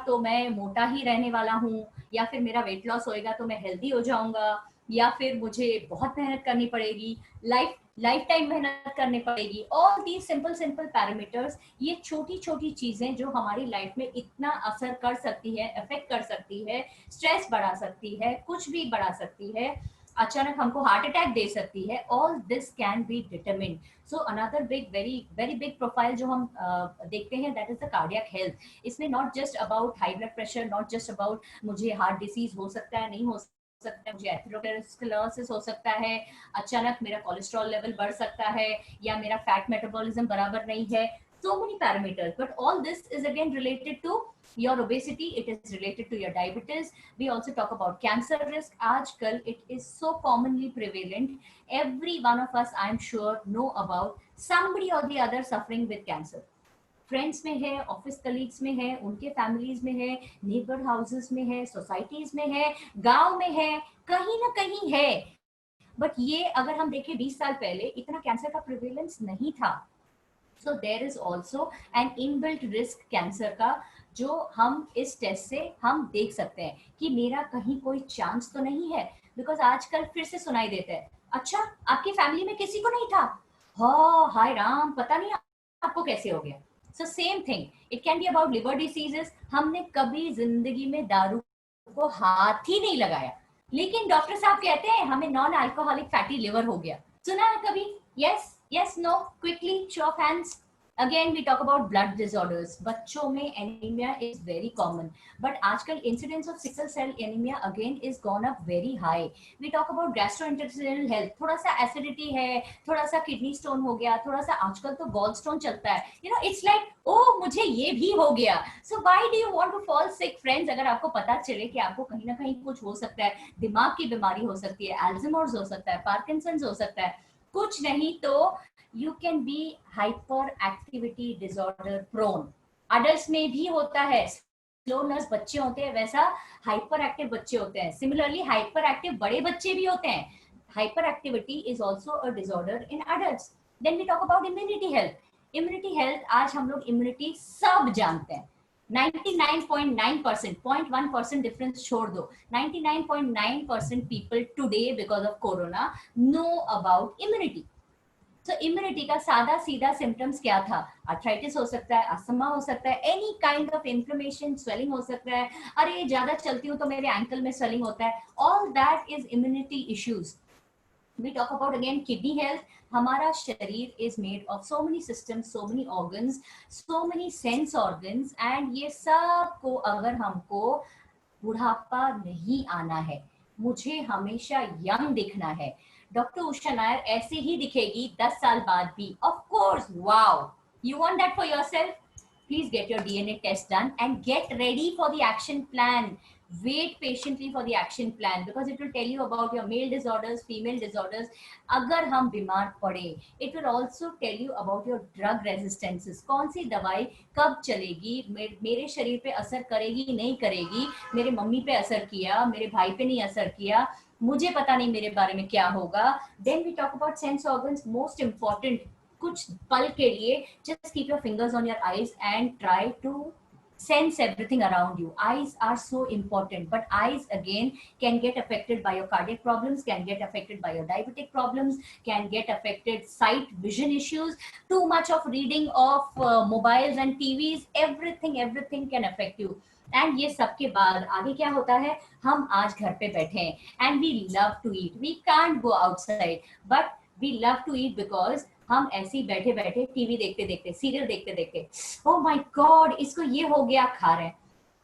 तो मैं मोटा ही रहने वाला हूँ, या फिर मेरा वेट लॉस होएगा तो मैं हेल्दी हो जाऊंगा, या फिर मुझे बहुत मेहनत करनी पड़ेगी, लाइफ टाइम मेहनत करनी पड़ेगी। ऑल दी सिंपल पैरामीटर्स, ये छोटी छोटी चीजें जो हमारी लाइफ में इतना असर कर सकती है, इफेक्ट कर सकती है, स्ट्रेस बढ़ा सकती है, कुछ भी बढ़ा सकती है, अचानक हमको हार्ट अटैक दे सकती है। All this can be determined. So another big, very big profile जो हम देखते हैं, that is the cardiac health. इसमें not just about high blood pressure, not just about मुझे हार्ट डिसीज हो सकता है, नहीं हो सकता है, मुझे एथेरोस्क्लेरोसिस हो सकता है, अचानक मेरा कोलेस्ट्रॉल लेवल बढ़ सकता है, या मेरा फैट मेटाबॉलिज्म बराबर नहीं है। So many parameters, but all this is again related to your obesity, it is related to your diabetes. We also talk about cancer risk. Aajkal it is so commonly prevalent. Every one of us, I'm sure, know about somebody or the other suffering with cancer. Friends में है, office colleagues में है, उनके families में है, neighbour houses में है, societies में है, गांव में है, कहीं ना कहीं है। बट ये अगर हम देखें 20 साल पहले इतना कैंसर का प्रिवेलेंस नहीं था। So there is also an inbuilt risk cancer का, जो हम इस टेस्ट से हम देख सकते हैं कि मेरा कहीं कोई चांस तो नहीं है। बिकॉज आजकल फिर से सुनाई देता है अच्छा, आपकी फैमिली में किसी को नहीं था? हाँ, हाय राम, पता नहीं आपको कैसे हो गया। So same thing, it can be about liver diseases. हमने कभी जिंदगी में दारू को हाथ ही नहीं लगाया, लेकिन डॉक्टर साहब कहते हैं हमें नॉन अल्कोहलिक फैटी लिवर हो गया। सुना है कभी? Yes, yes, no, quickly show of hands. Again we talk about blood disorders. बच्चों में anaemia is very common, but आजकल incidence of sickle cell anaemia again is gone up very high. We talk about gastrointestinal health, थोड़ा सा acidity है, थोड़ा सा kidney stone हो गया, थोड़ा सा आजकल तो गॉल स्टोन चलता है, you know, it's like oh मुझे ये भी हो गया। So why do you want to fall sick friends? अगर आपको पता चले कि आपको कहीं ना कहीं कुछ हो सकता है, दिमाग की बीमारी हो सकती है, अल्जाइमर्स हो सकता है, पार्किंसंस हो सकता है, कुछ नहीं तो you can be hyper activity disorder prone. Adult में भी होता है, स्लो नर्स बच्चे होते हैं वैसा हाइपर एक्टिव बच्चे होते हैं, सिमिलरली हाइपर एक्टिव बड़े बच्चे भी होते हैं। Hyper activity is also a disorder in adults. Then we talk about immunity health. Immunity health, आज हम लोग इम्यूनिटी सब जानते हैं। 99.9%, 0.1% डिफरेंस छोड़ दो, 99.9% people today because of corona know about immunity. तो इम्यूनिटी का सादा सीधा सिम्टम्स क्या था? अर्थराइटिस हो सकता है, अस्थमा हो सकता है, any kind of inflammation, swelling हो सकता है, अरे ज्यादा चलती हूँ तो मेरे एंकल में स्वेलिंग होता है, all that is immunity issues. We talk about again kidney health. हमारा शरीर is made of so many systems, so many organs, so many sense organs, and ये सब को अगर हमको बुढ़ापा नहीं आना है, मुझे हमेशा यंग दिखना है, डॉक्टर उषा नायर ऐसे ही दिखेगी 10 साल बाद भी, of course. Wow, you want that for yourself? please get your DNA test done and get ready for the action plan. Wait patiently for the action plan because it will tell you about your male disorders, female disorders. अगर हम बीमार पड़े, it will also tell you about your drug resistances. कौन सी दवाई कब चलेगी, मेरे शरीर पे असर करेगी नहीं करेगी, मेरे मम्मी पे असर किया, मेरे भाई पे नहीं असर किया, मुझे पता नहीं मेरे बारे में क्या होगा। Then we talk about sense organs, most important। कुछ पल के लिए just keep your fingers on your eyes and try to sense everything around you. Eyes are so important, but eyes again can get affected by your cardiac problems, can get affected by your diabetic problems, can get affected sight vision issues, too much of reading of mobiles and TVs, everything can affect you. And ये सबके बाद आगे क्या होता है? हम आज घर पे बैठे हैं and we love to eat, we can't go outside, but we love to eat because हम ऐसे ही बैठे बैठे टीवी देखते देखते, सीरियल देखते देखते, ओ माय गॉड इसको ये हो गया, खा रहे हैं।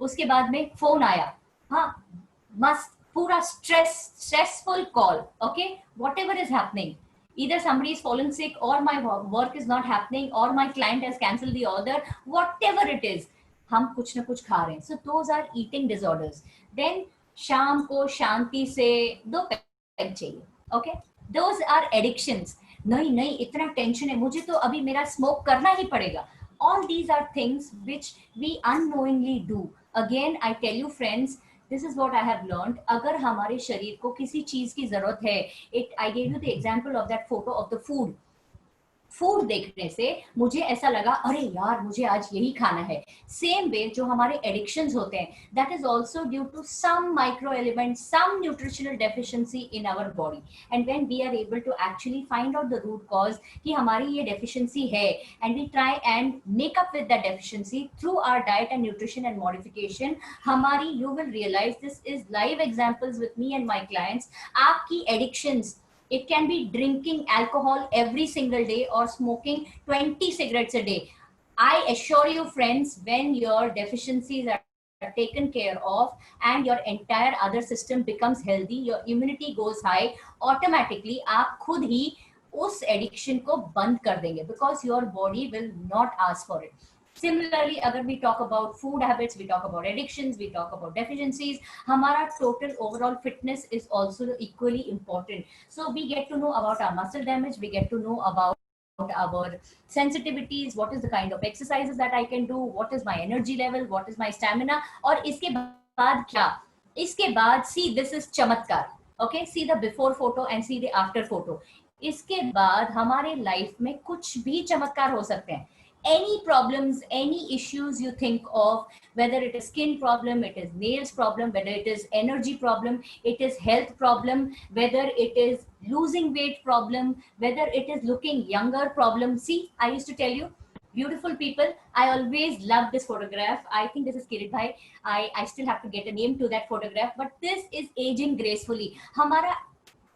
उसके बाद में फोन आया, हाँ, मस्त पूरा stressful call, okay, what ever is happening, either somebody is fallen sick or my work is not happening or my client has cancelled the order, whatever it is, हम कुछ ना कुछ खा रहे हैं। So those are eating disorders. Then शाम को शांति से 2 पैग चाहिए, ओके, दोज आर एडिक्शंस। नहीं नहीं, इतना टेंशन है मुझे तो अभी मेरा स्मोक करना ही पड़ेगा। All these are things which we unknowingly do. Again I tell you friends, this is what I have learned. अगर हमारे शरीर को किसी चीज की जरूरत है, it I gave you the example of that photo of the food. Food देखने से मुझे ऐसा लगा अरे यार मुझे आज यही खाना है। सेम वे जो हमारे एडिक्शंस होते हैं, that is also due to some micro element, some nutritional deficiency in our body. And when we are able to actually find out the root cause कि हमारी ये डेफिशिएंसी है, and we try and make up with that deficiency through our diet and nutrition and modification, हमारी, you will realise, this is live examples with me and my clients, आपकी addictions, it can be drinking alcohol every single day or smoking 20 cigarettes a day. I assure you friends, when your deficiencies are taken care of and your entire other system becomes healthy, your immunity goes high, automatically aap khud hi उस addiction को बंद कर देंगे, because your body will not ask for it. Similarly, अगर we talk about food habits, we talk about addictions, we talk about deficiencies, हमारा total overall fitness is also equally important. So we get to know about our muscle damage, we get to know about our sensitivities, what is the kind of exercises that I can do, what is my energy level, what is my stamina, और इसके बाद क्या? इसके बाद see, this is चमत्कार, okay, see the before photo and see the after photo. इसके बाद हमारे लाइफ में कुछ भी चमत्कार हो सकते हैं। any problems, any issues you think of, whether it is skin problem, it is nails problem, whether it is energy problem, it is health problem, whether it is losing weight problem, whether it is looking younger problem. See, I used to tell you, beautiful people, I always love this photograph. I think this is Kirit bhai. I still have to get a name to that photograph, but this is aging gracefully. हमारा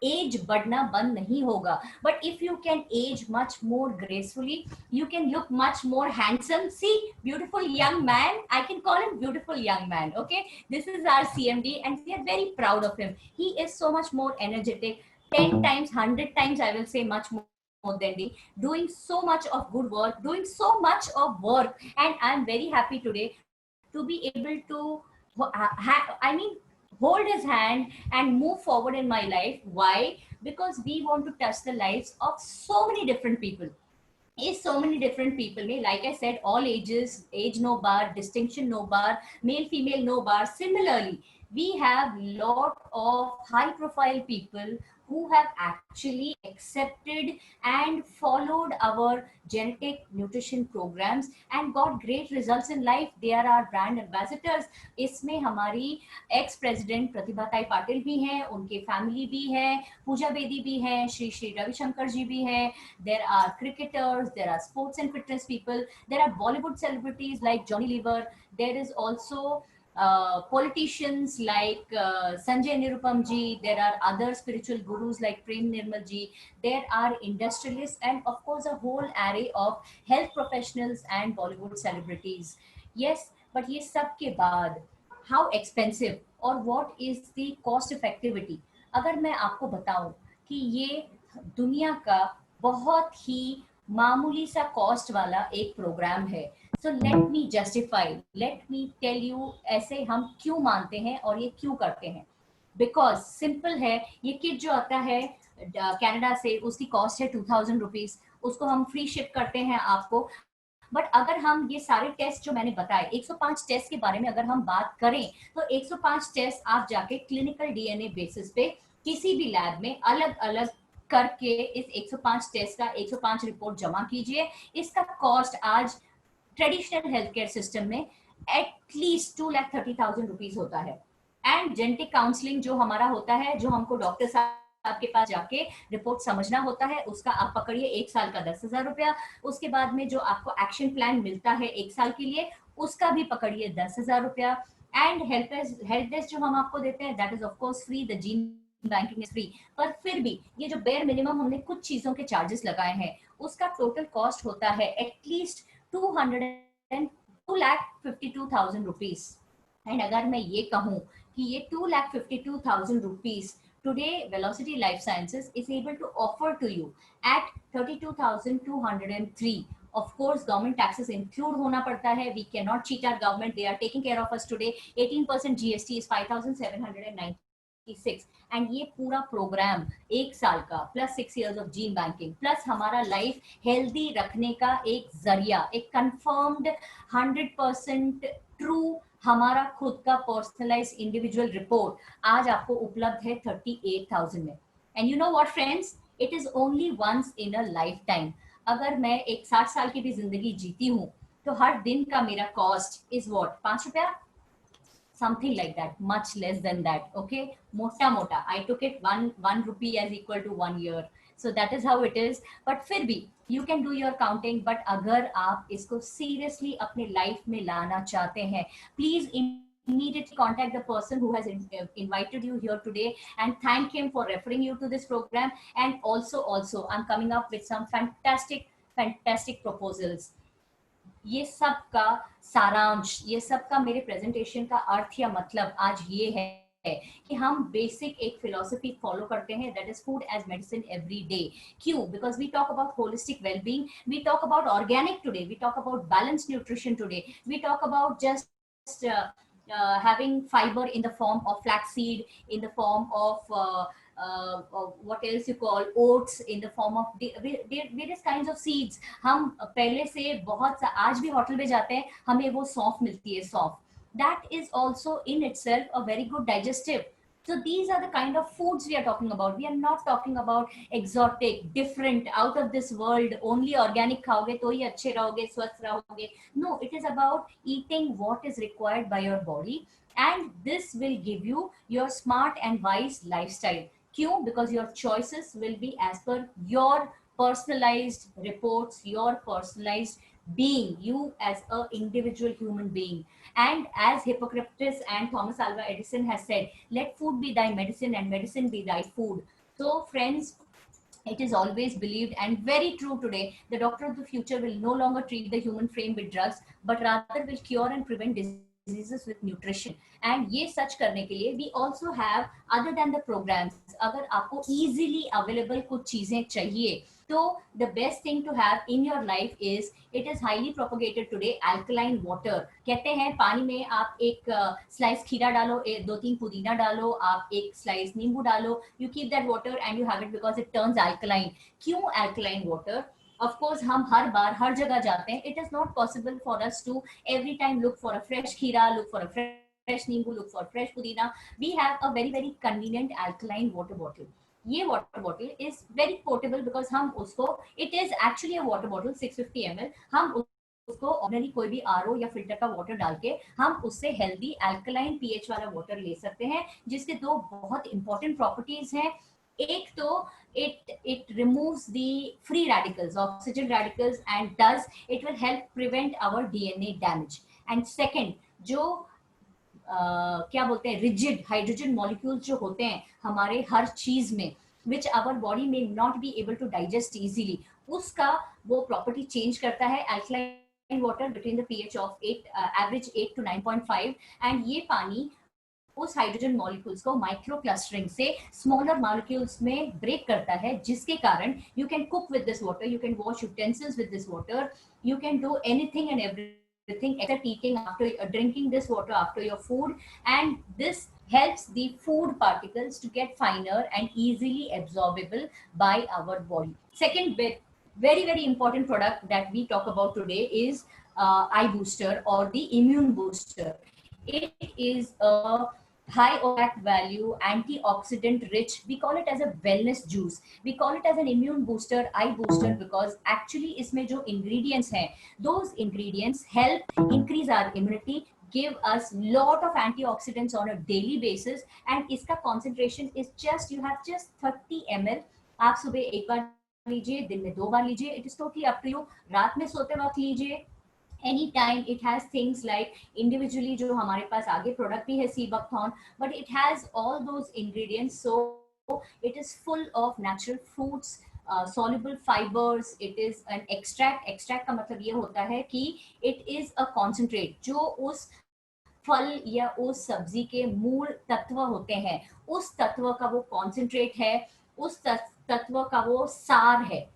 age बढ़ना बंद नहीं होगा, but if you can age much more gracefully, you can look much more handsome. See, beautiful young man, I can call him beautiful young man. Okay, this is our CMD and we are very proud of him. He is so much more energetic, 10 times, 100 times, I will say, much more than me, doing so much of good work, doing so much of work. And I'm very happy today to be able to I mean, hold his hand and move forward in my life. Why? Because we want to touch the lives of so many different people. Is so many different people. Like I said, all ages, age no bar, distinction no bar, male, female no bar. Similarly, we have lot of high profile people who have actually accepted and followed our genetic nutrition programs and got great results in life. They are our brand ambassadors. इसमें हमारी ex president प्रतिभा ताई पाटिल भी हैं, उनके family भी है, पूजा बेदी भी है, श्री श्री रविशंकर जी भी है. There are cricketers, there are sports and fitness people, there are Bollywood celebrities like Johnny Lever, there is also politicians like Sanjay Nirupam ji, there are other spiritual gurus like Prem Nirmal ji, there are industrialists, and of course a whole array of health professionals and Bollywood celebrities. Yes, but ये सब के बाद how expensive or what is the cost effectivity, अगर मैं आपको बताऊं कि ये दुनिया का बहुत ही मामूली सा कॉस्ट वाला एक प्रोग्राम है. So let me justify, let me tell you ऐसे हम क्यों मानते हैं और ये क्यों करते हैं. बिकॉज सिंपल है, ये किट जो आता है कनाडा से, उसकी कॉस्ट है 2000 रुपीज. उसको हम फ्री शिप करते हैं आपको. बट अगर हम ये सारे टेस्ट जो मैंने बताए, 105 टेस्ट के बारे में अगर हम बात करें, तो 105 टेस्ट आप जाके क्लिनिकल डीएनए बेसिस पे किसी भी लैब में अलग अलग करके इस 105 टेस्ट का 105 रिपोर्ट जमा कीजिए. इसका कॉस्ट आज ट्रेडिशनल हेल्थ केयर सिस्टम में एटलीस्ट 2,30,000 रुपीज होता है. एंड जेनेटिक काउंसलिंग जो हमारा होता है, जो हमको डॉक्टर साहब आपके पास जाके रिपोर्ट समझना होता है, उसका आप पकड़िए 1 साल का 10,000 रुपया. उसके बाद में जो आपको एक्शन प्लान मिलता है 1 साल के लिए, उसका भी पकड़िए 10,000 रुपया. एंड हेल्थ डेस्क जो हम आपको देते हैं, that is of course free. The gene banking is free. पर फिर भी ये जो बेयर मिनिमम हमने कुछ चीजों के चार्जेस लगाए हैं, उसका टोटल कॉस्ट होता है एटलीस्ट 2,52,000 रुपीज. एंड अगर मैं ये कहूँ कि ये 2,52,000 rupees today Velocity Life Sciences is able to offer to you at 32,203. Of course, government taxes include होना पड़ता है. We cannot cheat our government. They are taking care of us today. 18% GST is 5,796. And ये पूरा programme 1 साल का plus 6 years of gene banking plus हमारा life healthy रखने का एक जरिया, एक कंफर्म्ड 100% ट्रू हमारा खुद का पर्सनलाइज इंडिविजुअल रिपोर्ट आज आपको उपलब्ध है 38,000 में. And you know what friends, it is only once in a life time. अगर मैं एक 60 साल की भी जिंदगी जीती हूँ, तो हर दिन का मेरा कॉस्ट इज व्हाट, 5 रुपया, something like that, much less than that. Okay, mota mota I took it one rupee as equal to 1 year. So that is how it is. But फिर भी you can do your counting. But अगर आप इसको seriously अपने life में लाना चाहते हैं, please immediately contact the person who has invited you here today and thank him for referring you to this program. And also I'm coming up with some fantastic proposals. ये सब का सारांश, ये सब का मेरे प्रेजेंटेशन का अर्थ या मतलब आज ये है कि हम बेसिक एक फिलॉसफी फॉलो करते हैं, that is food as medicine every day. क्यों? Because we talk about holistic wellbeing, we talk about organic today, we talk about balanced nutrition today, we talk about just having fiber in the form of flaxseed, in the form of what else you call oats, in the form of various kinds of seeds. हम पहले से बहुत आज भी hotel में जाते हैं, हमें वो सौंफ मिलती है, सौंफ. That is also in itself a very good digestive. So these are the kind of foods we are talking about. We are not talking about exotic, different, out of this world, only organic खाओगे तो ही अच्छे रहोगे, स्वस्थ रहोगे. No, it is about eating what is required by your body, and this will give you your smart and wise lifestyle. क्यों? Because your choices will be as per your personalized reports, your personalized being, you as a individual human being. And as Hippocrates and Thomas Alva Edison has said, let food be thy medicine and medicine be thy food. So friends, it is always believed and very true today, the doctor of the future will no longer treat the human frame with drugs, but rather will cure and prevent diseases with nutrition. And ये सच करने के लिए we also have, other than the programs, अगर आपको easily available कुछ चीजें चाहिए, तो the best thing to have in your life is, it is highly propagated today, alkaline water. कहते हैं पानी में आप एक स्लाइस खीरा डालो, दो तीन पुदीना डालो, आप एक स्लाइस नींबू डालो, you keep that water and you have it because it turns alkaline. क्यों alkaline water? Of course हम हर बार हर जगह जाते हैं, it is not possible for us to every time look for a fresh खीरा, look for a fresh नींबू, look for fresh पुदीना. We have a very very convenient alkaline water bottle. ये water bottle is very portable, because हम उसको, it is actually a water bottle 650 ml, हम उसको ordinary कोई भी आरओ या फिल्टर का वाटर डाल के हम उससे हेल्दी अल्कलाइन पीएच वाला वाटर ले सकते हैं, जिसके दो बहुत इंपॉर्टेंट प्रॉपर्टीज हैं. एक तो it removes the free radicals, oxygen radicals, and does it will help prevent our DNA damage. And second, जो क्या बोलते हैं, रिजिड हाइड्रोजन मॉलिक्यूल्स जो होते हैं हमारे हर चीज में, विच आवर बॉडी में not be able to digest easily, उसका वो प्रॉपर्टी चेंज करता है alkaline water between the pH of 8 average 8 to 9.5. And ये पानी उस हाइड्रोजन मॉलिक्यूल्स को माइक्रो क्लस्टरिंग से स्मॉलर मॉलिक्यूल्स में ब्रेक करता है, जिसके कारण you can cook with this water, you can wash utensils with this water, you can do anything and everything except eating after drinking this water after your food. And this helps the food particles to get finer and easily absorbable by our body. Second bit, very very important product that we talk about today is eye booster or the immune booster. It is a high ORAC value, antioxidant rich, we call it as a wellness juice, we call it as an immune booster, eye booster, because actually इसमें जो ingredients हैं, those ingredients help increase our immunity, give us lot of antioxidants on a daily basis. And इसका concentration is just, you have just 30 ml. आप सुबह एक बार लीजिए, दिन में 2 बार लीजिए, it is totally up to you. रात में सोते वक्त लीजिए, any time. It has things like individually जो हमारे पास आगे प्रोडक्ट भी है sea buckthorn, but it has all those ingredients. So it is full of natural fruits, soluble fibers. It is an extract का मतलब ये होता है कि it is a concentrate जो उस फल या उस सब्जी के मूल तत्व होते हैं, उस तत्व का वो कॉन्सेंट्रेट है, उस तत्व का वो सार है.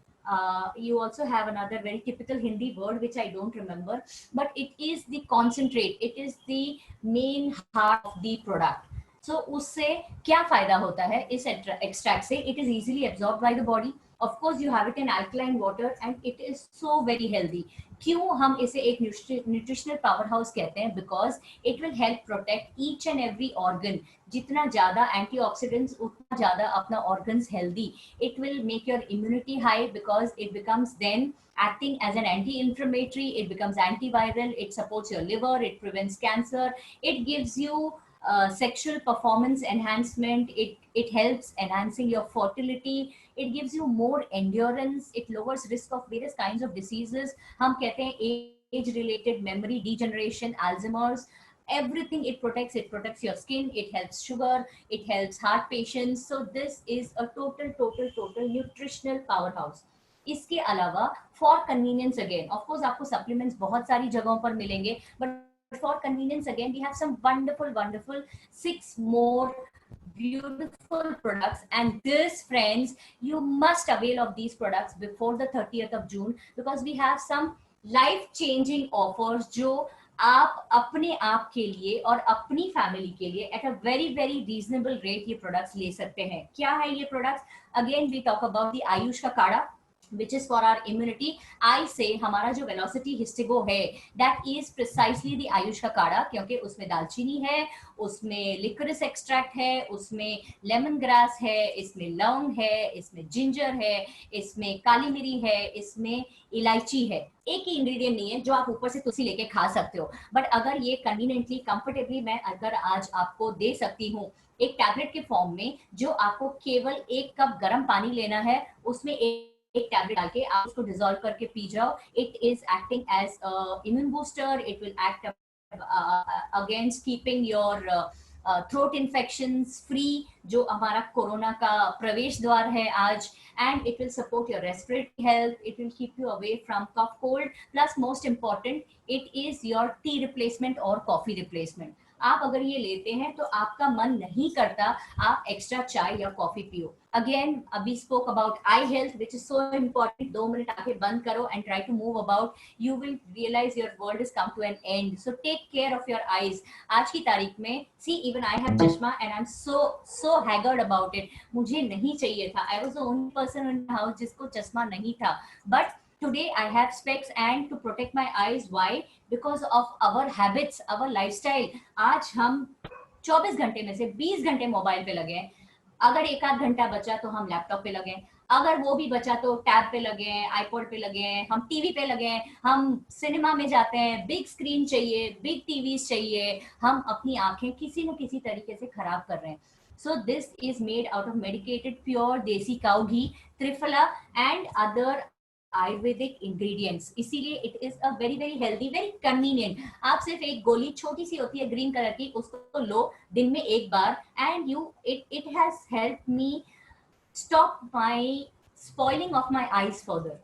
You also have another very typical Hindi word which I don't remember, but it is the concentrate, it is the main heart of the product. So उससे क्या फायदा होता है इस एक्सट्रैक्ट से? It is easily absorbed by the body. Of course you have it in alkaline water and it is so very healthy. क्यों हम इसे एक न्यूट्रिशनल पावर हाउस कहते हैं? Because it will help protect each and every organ. जितना ज्यादा antioxidants उतना ज्यादा अपना organs healthy. It will make your immunity high because it becomes then acting as an anti-inflammatory, it becomes antiviral, it supports your liver, it prevents cancer, it gives you sexual performance enhancement, it helps enhancing your fertility, it gives you more endurance, it lowers risk of various kinds of diseases. हम कहते हैं age related memory degeneration, Alzheimer's, everything it protects your skin, it helps sugar, it helps heart patients. So this is a total nutritional powerhouse. इसके अलावा for convenience again, of course आपको supplements बहुत सारी जगहों पर मिलेंगे, but for convenience again we have some wonderful 6 more beautiful products. And this friends, you must avail of these products before the 30th of June, because we have some life changing offers जो आप अपने आप के लिए और अपनी family के लिए at a very very reasonable rate ये प्रोडक्ट्स ले सकते हैं. क्या है ये products? Again we talk about the AYUSH का काढ़ा. which is for our immunity. I say हमारा जो वेलोसिटी हिस्टिगो है that is precisely the Ayush का काढ़ा, क्योंकि उसमें दालचीनी है, उसमें लिकोरिस एक्सट्रैक्ट है, उसमें लेमन ग्रास है, इसमें लौंग है, इसमें जिंजर है, इसमें काली मिरी है, इसमें इलायची है। एक ही इंग्रेडिएंट नहीं है जो आप ऊपर से तुलसी लेके खा सकते हो, बट अगर ये कन्वीनियंटली कंफर्टेबली मैं अगर आज आपको दे सकती हूँ एक टैबलेट के फॉर्म में, जो आपको केवल 1 कप गर्म पानी लेना है, उसमें एक टैबलेट डाल के आप उसको डिसॉल्व करके पी जाओ। It is acting as immune booster, it will act against keeping your throat infections free, जो हमारा कोरोना का प्रवेश द्वार है आज, and it will support your respiratory health, it will keep you away from cough cold, plus most important it is your tea replacement और coffee replacement. आप अगर ये लेते हैं तो आपका मन नहीं करता आप एक्स्ट्रा चाय या कॉफी पियो। अगेन अभी spoke about eye health which is so important. 2 minute आंखें बंद करो and try to move about, you will realize your world is come to an end. So take care of your eyes. आज की तारीख में see even I have चश्मा and I am so haggard about it. मुझे नहीं चाहिए था, I was the only person in the house जिसको चश्मा नहीं था, but today I have specs and to protect my eyes. Why? Because of our habits, our lifestyle. आज हम 24 घंटे में से 20 घंटे मोबाइल पे लगे हैं। अगर एक आध घंटा बचा तो हम लैपटॉप पे लगे हैं, अगर वो भी बचा तो टैब पे लगे हैं, आईपॉड पे लगे हैं, हम टीवी पे लगे हैं, हम सिनेमा में जाते हैं, बिग स्क्रीन चाहिए, बिग टीवी चाहिए, हम अपनी आंखें किसी न किसी तरीके से खराब कर रहे हैं। So this is made out of medicated pure desi cow ghee, triphala and other Ayurvedic ingredients, इसीलिए it is a very very healthy, very convenient. आप सिर्फ एक गोली छोटी सी होती है ग्रीन कलर की, उसको लो दिन में एक बार and you it has help me stop my spoiling of my eyes further.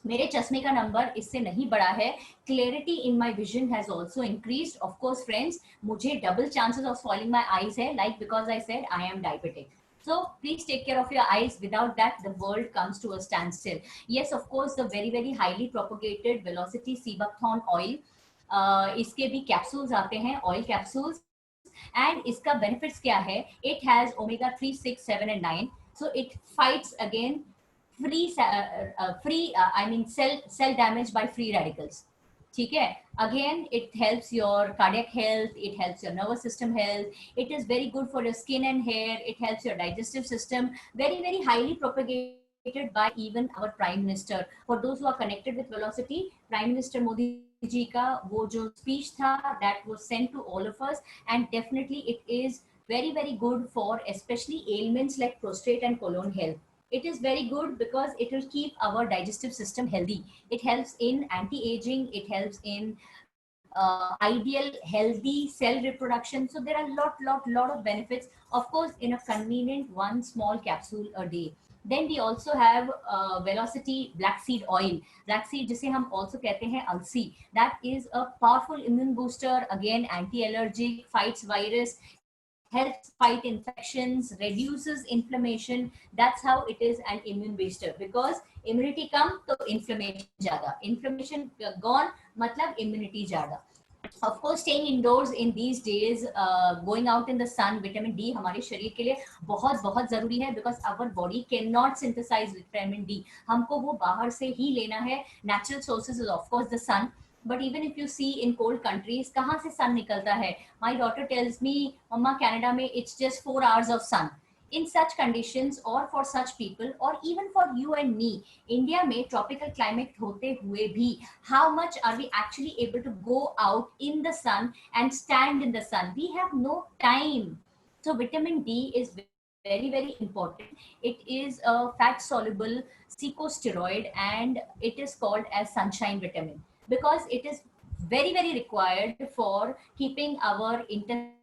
मेरे चश्मे का नंबर इससे नहीं बढ़ा है, clarity in my vision has also increased. Of course friends, मुझे double chances of spoiling my eyes है, like because I said I am diabetic. So please take care of your eyes. Without that, the world comes to a standstill. Yes, of course, the very very highly propagated Velocity Seabuckthorn oil. इसके भी capsules आते हैं, oil capsules, and इसका benefits क्या है? It has omega 3, 6, 7 and 9, so it fights again I mean cell damage by free radicals. ठीक है, again it helps your cardiac health, it helps your nervous system health, it is very good for your skin and hair, it helps your digestive system, very very highly propagated by even our prime minister. For those who are connected with Velocity, Prime Minister Modi ji का वो जो speech था, that was sent to all of us, and definitely it is very very good for especially ailments like prostate and colon health. It is very good because it will keep our digestive system healthy. It helps in anti-aging, it helps in ideal healthy cell reproduction. So there are lot of benefits, of course, in a convenient one small capsule a day. Then we also have Velocity black seed oil. Black seed जिसे हम also कहते हैं अलसी, that is a powerful immune booster, again anti-allergic, fights virus, helps fight infections, reduces inflammation. That's how it is an immune booster, because immunity कम तो inflammation ज़्यादा, inflammation gone मतलब immunity ज़्यादा। Of course, staying indoors in these days, going out in the sun, vitamin D हमारे शरीर के लिए बहुत बहुत जरूरी है, because our body cannot synthesize vitamin D. हमको वो बाहर से ही लेना है। Natural sources is of course the sun, but even if you see in cold countries, कहाँ से sun निकलता है? My daughter tells me, मम्मा कनाडा में it's just 4 hours of sun. In such conditions, or for such people, or even for you and me, India में tropical climate होते हुए भी, how much are we actually able to go out in the sun and stand in the sun? We have no time. So vitamin D is very very important. It is a fat soluble corticosteroid, and it is called as sunshine vitamin because it is very very required for keeping our intestinal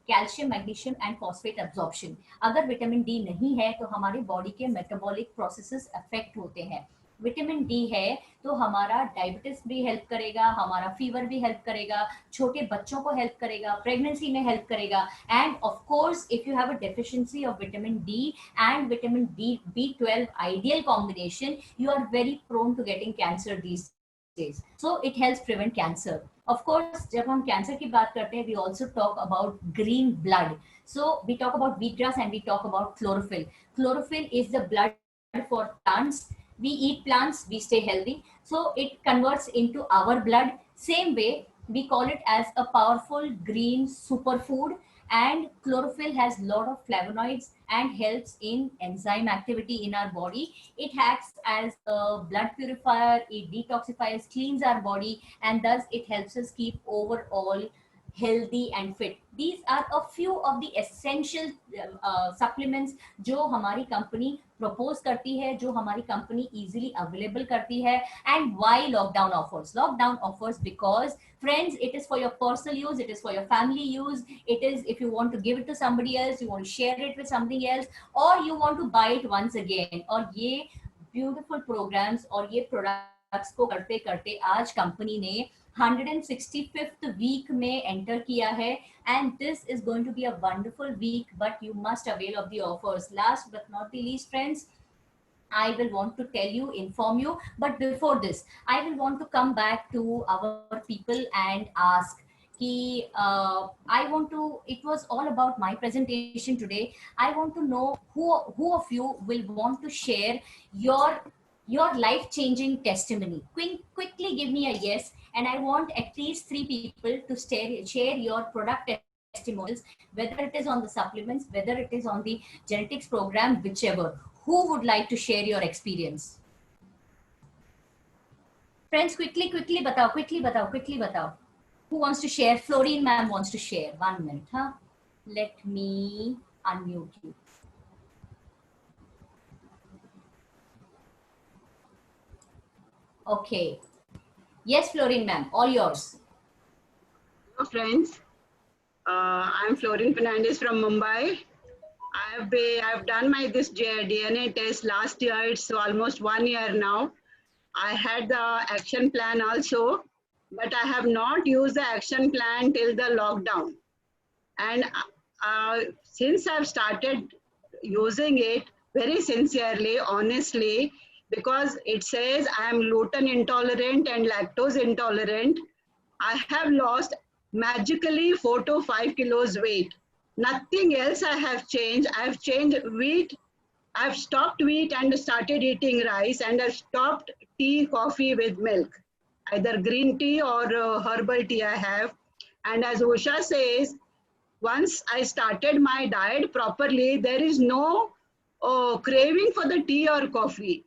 calcium, magnesium and phosphate absorption. अगर vitamin D नहीं है तो हमारी body के metabolic processes affect होते हैं। Vitamin D है तो हमारा डायबिटीज भी हेल्प करेगा, हमारा फीवर भी हेल्प करेगा, छोटे बच्चों को हेल्प करेगा, प्रेगनेंसी में हेल्प करेगा, and of course if you have a deficiency of vitamin D and vitamin D B12 ideal combination, you are very prone to getting cancer these days. So it helps prevent cancer. Of course, जब हम cancer की बात करते हैं, we also talk about green blood. So we talk about wheatgrass and we talk about chlorophyll. Chlorophyll is the blood for plants. We eat plants, we stay healthy. So it converts into our blood. Same way, we call it as a powerful green superfood. And chlorophyll has lot of flavonoids and helps in enzyme activity in our body. It acts as a blood purifier, it detoxifies, cleans our body, and thus it helps us keep overall healthy and fit. These are a few of the essential supplements जो हमारी company propose करती है, जो हमारी company easily available करती है. And why lockdown offers? Lockdown offers because, friends, it is for your personal use, it is for your family use, it is if you want to give it to somebody else, you want to share it with somebody else, or you want to buy it once again. और ये beautiful programs और ये products को करते करते आज company ने 165th week में enter किया है. And this is going to be a wonderful week, but you must avail of the offers. Last but not the least, friends, I will want to tell you, inform you, but before this, I will want to come back to our people and ask. I want to, it was all about my presentation today. I want to know who of you will want to share your life changing testimony. Quickly give me a yes, and I want at least 3 people to share your product testimonials, whether it is on the supplements, whether it is on the genetics program, whichever. Who would like to share your experience? Friends, quickly batao. Who wants to share? Florine ma'am wants to share. 1 minute, huh? Let me unmute you. Okay. Yes, Florine ma'am, all yours. Hello friends, I'm Florine Fernandez from Mumbai. I've done this DNA test last year. It's almost 1 year now. I had the action plan also, but I have not used the action plan till the lockdown. And since I've started using it very sincerely, honestly, because it says I'm gluten intolerant and lactose intolerant, I have lost magically 4 to 5 kilos weight. Nothing else I have changed. I've changed wheat. I've stopped wheat and started eating rice, and I've stopped tea, coffee with milk, either green tea or herbal tea I have. And as Usha says, once I started my diet properly, there is no craving for the tea or coffee.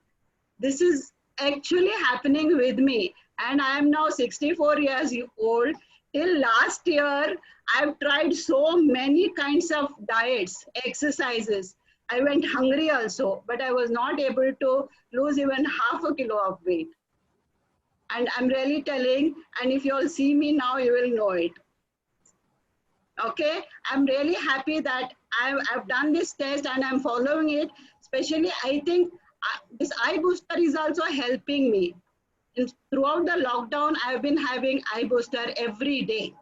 This is actually happening with me. And I am now 64 years old. Till last year, I've tried so many kinds of diets, exercises. I went hungry also, but I was not able to lose even half a kilo of weight. And I'm really telling, and if you all see me now, you will know it. Okay, I'm really happy that I've done this test and I'm following it. Especially, I think this eye booster is also helping me. Throughout the lockdown, I've been having eye booster every day.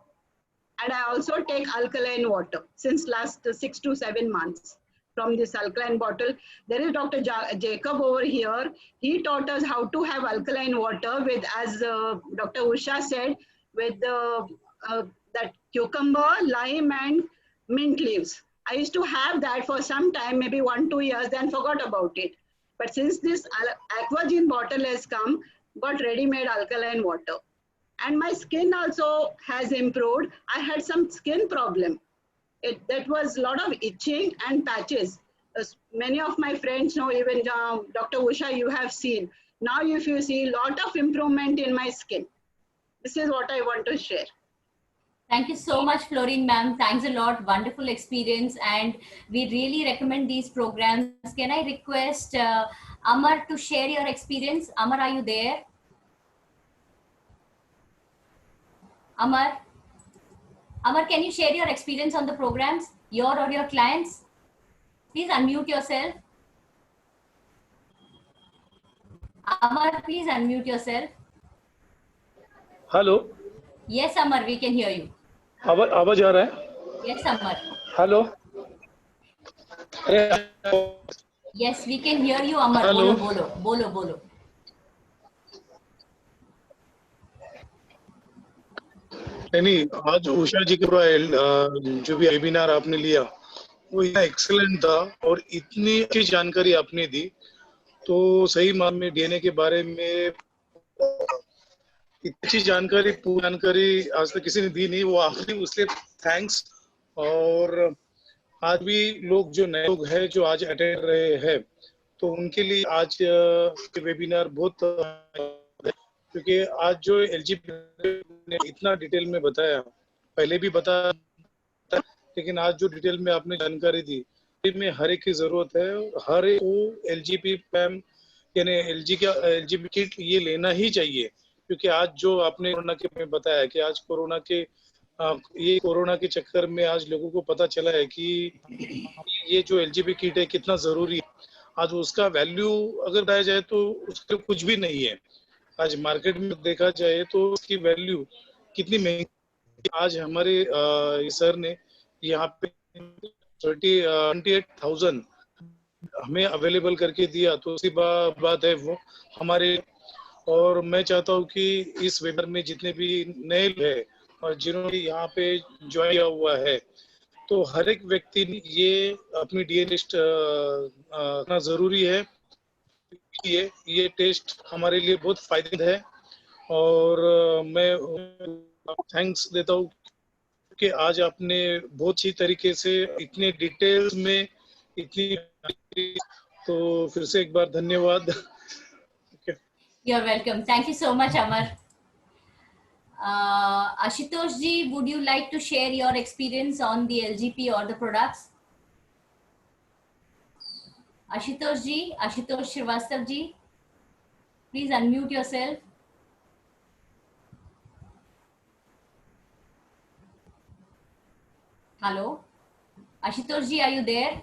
And I also take alkaline water since last 6 to 7 months from this alkaline bottle. There is Dr. Jacob over here. He taught us how to have alkaline water with, as Dr. Usha said, with that cucumber, lime and mint leaves. I used to have that for some time, maybe 1-2 years, then forgot about it. But since this Aquagene bottle has come, got ready-made alkaline water. And my skin also has improved. I had some skin problem. That was a lot of itching and patches. Many of my friends know, even Dr. Usha, you have seen. Now if you see a lot of improvement in my skin. This is what I want to share. Thank you so much, Florine ma'am. Thanks a lot. Wonderful experience. And we really recommend these programs. Can I request Amar to share your experience? Amar, are you there? Amar, can you share your experience on the programs, your or your clients? Please unmute yourself. Amar, please unmute yourself. Hello. Yes, Amar, we can hear you. आवाज आ रहा है? Yes, Amar. Hello. Yes, we can hear you, Amar. Hello. बोलो. नहीं, आज उषा जी के जो भी webinar आपने लिया वो इतना एक्सीलेंट था और इतनी अच्छी जानकारी आपने दी तो सही मायने में डीएनए के बारे में इतनी जानकारी, पूरी जानकारी आज तक किसी ने दी नहीं, वो आपने, उसके थैंक्स। और आज भी लोग, जो नए लोग हैं जो आज अटेंड कर रहे हैं, तो उनके लिए आज के वेबिनार बहुत, क्योंकि आज जो एलजीबीटी ने इतना डिटेल में बताया, पहले भी बताया, लेकिन आज जो डिटेल में आपने जानकारी दी, में हर एक की जरूरत है। हर एक को एलजीबी पैम यानी एलजीबी किट ये लेना ही चाहिए, क्योंकि आज जो आपने कोरोना के में बताया कि आज कोरोना के ये कोरोना के चक्कर में आज लोगों को पता चला है कि ये जो एलजीबी किट है कितना जरूरी है। आज उसका वैल्यू अगर बताया जाए तो उसका कुछ भी नहीं है। आज मार्केट में देखा जाए तो उसकी वैल्यू कितनी महंगी। आज हमारे सर ने यहाँ पे 28,000 हमें अवेलेबल करके दिया, तो उसी बात है वो हमारे। और मैं चाहता हूँ कि इस वेबिनार में जितने भी नए लोग हैं और जिन्होंने यहाँ पे ज्वाइन किया हुआ है, तो हर एक व्यक्ति ने ये अपनी डीएनए टेस्ट करना जरूरी है। ये टेस्ट हमारे लिए बहुत फायदेमंद है। और मैं थैंक्स देता हूँ कि आज आपने बहुत अच्छी तरीके से इतने डिटेल्स में इतनी, तो फिर से एक बार धन्यवाद। You're welcome. Thank you so much, Amar. Ashutosh ji, would you like to share your experience on the LGP or the products? Ashutosh ji, Ashutosh Srivastav ji, please unmute yourself. Hello, Ashutosh ji, are you there?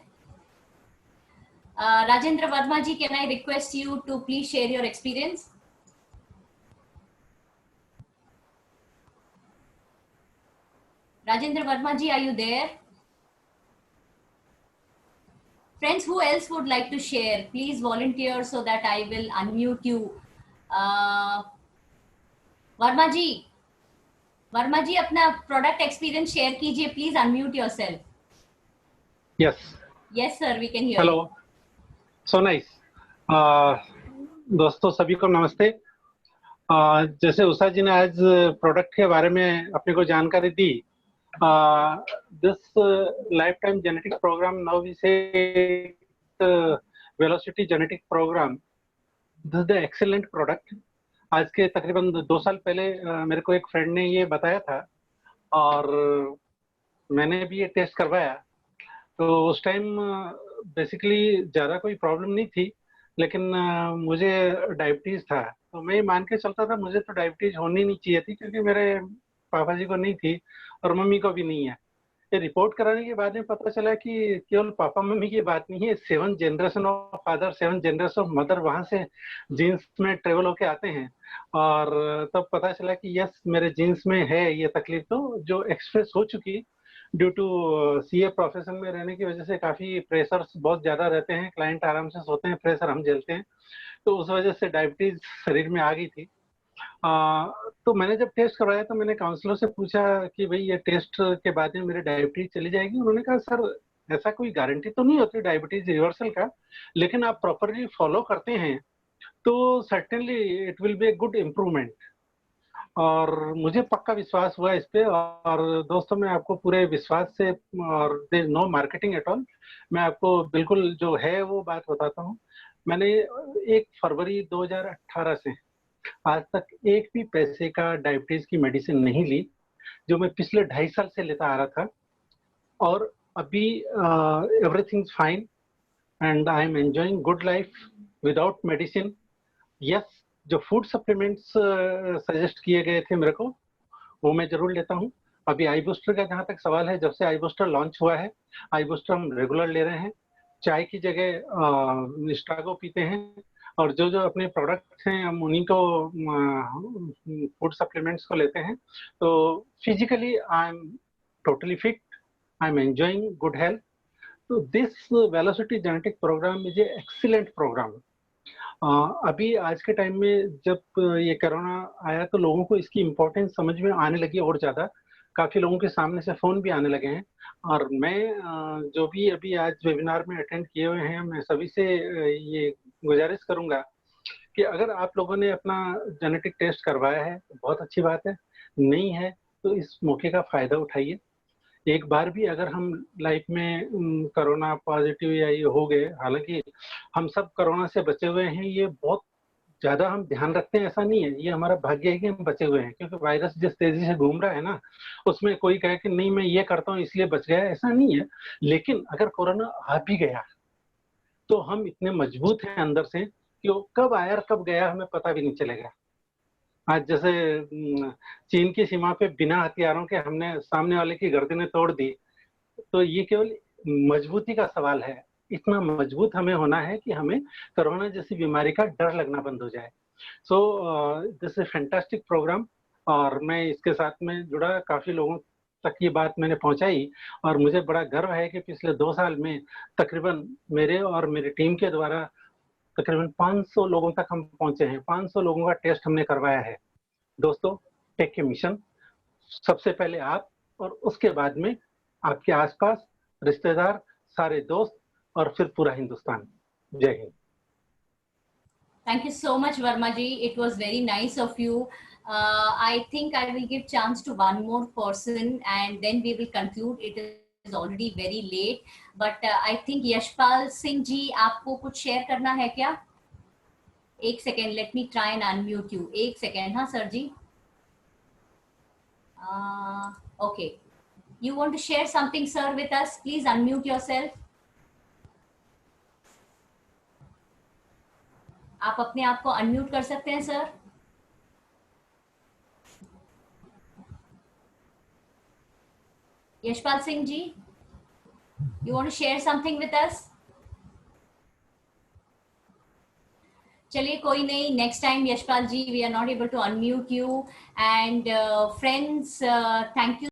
Rajendra Verma ji, can I request you to please share your experience? Rajendra Verma ji, are you there? Friends, who else would like to share? Please volunteer so that I will unmute you. Verma ji, अपना product experience share कीजिए. Please unmute yourself. Yes. Yes, sir, we can hear Hello. you. So nice. दोस्तों सभी को नमस्ते। जैसे उषा जी ने आज product के बारे में अपने को जानकारी दी, this lifetime genetic program, now we say velocity genetic program, this is the excellent product. आज के तकरीबन 2 साल पहले मेरे को एक फ्रेंड ने ये बताया था और मैंने भी ये टेस्ट करवाया। तो उस टाइम बेसिकली ज़्यादा कोई प्रॉब्लम नहीं थी, लेकिन मुझे डायबिटीज़ था। तो मैं मान के चलता था मुझे तो डायबिटीज़ होनी नहीं चाहिए थी, क्योंकि मेरे पापा जी को नहीं थी और मम्मी को भी नहीं है। ये रिपोर्ट कराने के बाद में पता चला कि केवल पापा मम्मी की बात नहीं है, 7 generation of father, 7 generation of mother वहाँ से जीन्स में ट्रेवल होके आते हैं। और तब पता चला कि यस, मेरे जीन्स में है ये तकलीफ, तो जो एक्सप्रेस हो चुकी ड्यू टू सीए प्रोफेशन में रहने की वजह से काफ़ी प्रेशर्स बहुत ज़्यादा रहते हैं, क्लाइंट आराम से सोते हैं, प्रेशर हम झेलते हैं, तो उस वजह से डायबिटीज़ शरीर में आ गई थी। तो मैंने जब टेस्ट करवाया तो मैंने काउंसलर से पूछा कि भाई ये टेस्ट के बाद में मेरी डायबिटीज चली जाएगी। उन्होंने कहा सर ऐसा कोई गारंटी तो नहीं होती डायबिटीज रिवर्सल का, लेकिन आप प्रॉपरली फॉलो करते हैं तो certainly it will be a good improvement. और मुझे पक्का विश्वास हुआ इस पे। और दोस्तों मैं आपको पूरे विश्वास से, और there no marketing at all, मैं आपको बिल्कुल जो है वो बात बताता हूँ। मैंने 1 फरवरी 2018 से आज तक एक भी पैसे का डायबिटीज की मेडिसिन नहीं ली, जो मैं पिछले 2.5 साल से लेता आ रहा था। और अभी everything fine and I am enjoying good life without medicine. Yes, जो फूड सप्लीमेंट्स सजेस्ट किए गए थे मेरे को, वो मैं जरूर लेता हूँ। अभी आई बूस्टर का जहाँ तक सवाल है, जब से आई बूस्टर लॉन्च हुआ है, आई बूस्टर हम रेगुलर ले रहे हैं। चाय की जगह निस्टागो पीते हैं, और जो जो अपने प्रोडक्ट्स हैं हम उन्हीं को फूड सप्लीमेंट्स को लेते हैं। तो physically I am totally fit, I am enjoying good health. तो this velocity genetic programme is a excellent programme. अभी आज के टाइम में जब ये कोरोना आया तो लोगों को इसकी इम्पोर्टेंस समझ में आने लगी और ज़्यादा। काफ़ी लोगों के सामने से फ़ोन भी आने लगे हैं। और मैं जो भी अभी आज वेबिनार में अटेंड किए हुए हैं, मैं सभी से ये गुजारिश करूंगा कि अगर आप लोगों ने अपना जेनेटिक टेस्ट करवाया है तो बहुत अच्छी बात है, नहीं है तो इस मौके का फायदा उठाइए। एक बार भी अगर हम लाइफ में कोरोना पॉजिटिव या ये हो गए, हालांकि हम सब कोरोना से बचे हुए हैं, ये बहुत ज्यादा हम ध्यान रखते हैं ऐसा नहीं है, ये हमारा भाग्य है कि हम बचे हुए हैं, क्योंकि वायरस जिस तेजी से घूम रहा है ना, उसमें कोई कहे कि नहीं मैं ये करता हूँ इसलिए बच गया, ऐसा नहीं है। लेकिन अगर कोरोना आ भी गया तो हम इतने मजबूत हैं अंदर से कि वो कब आया और कब गया हमें पता भी नहीं चलेगा। आज जैसे चीन की सीमा पे बिना हथियारों के हमने सामने वाले की गर्दनें तोड़ दी, तो ये केवल मजबूती का सवाल है। इतना मजबूत हमें होना है कि हमें कोरोना जैसी बीमारी का डर लगना बंद हो जाए। So this is fantastic program, और मैं इसके साथ में जुड़ा, काफी लोगों तक ये बात मैंने पहुंचाई, और मुझे बड़ा गर्व है कि पिछले 2 साल में तकरीबन मेरे और मेरी टीम के द्वारा तकरीबन 500 लोगों तक हम पहुंचे हैं। 500 लोगों का टेस्ट हमने करवाया है। दोस्तों, टेक के मिशन, सबसे पहले आप और उसके बाद में आपके आसपास रिश्तेदार, सारे दोस्त और फिर पूरा हिंदुस्तान। जय Hind. Thank you so much, Verma ji. It was very nice of you. I think I will give chance to one more person and then we will conclude. It is already very late. But I think Yashpal Singh ji, आपको कुछ share करना है क्या? एक second, let me try and unmute you. एक second, हाँ sir ji. Okay. You want to share something, sir, with us? Please unmute yourself. आप अपने आप को अनम्यूट कर सकते हैं sir. Yashpal Singh ji, you want to share something with us? चलिए कोई नहीं, next time Yashpal ji we are not able to unmute you. And friends, thank you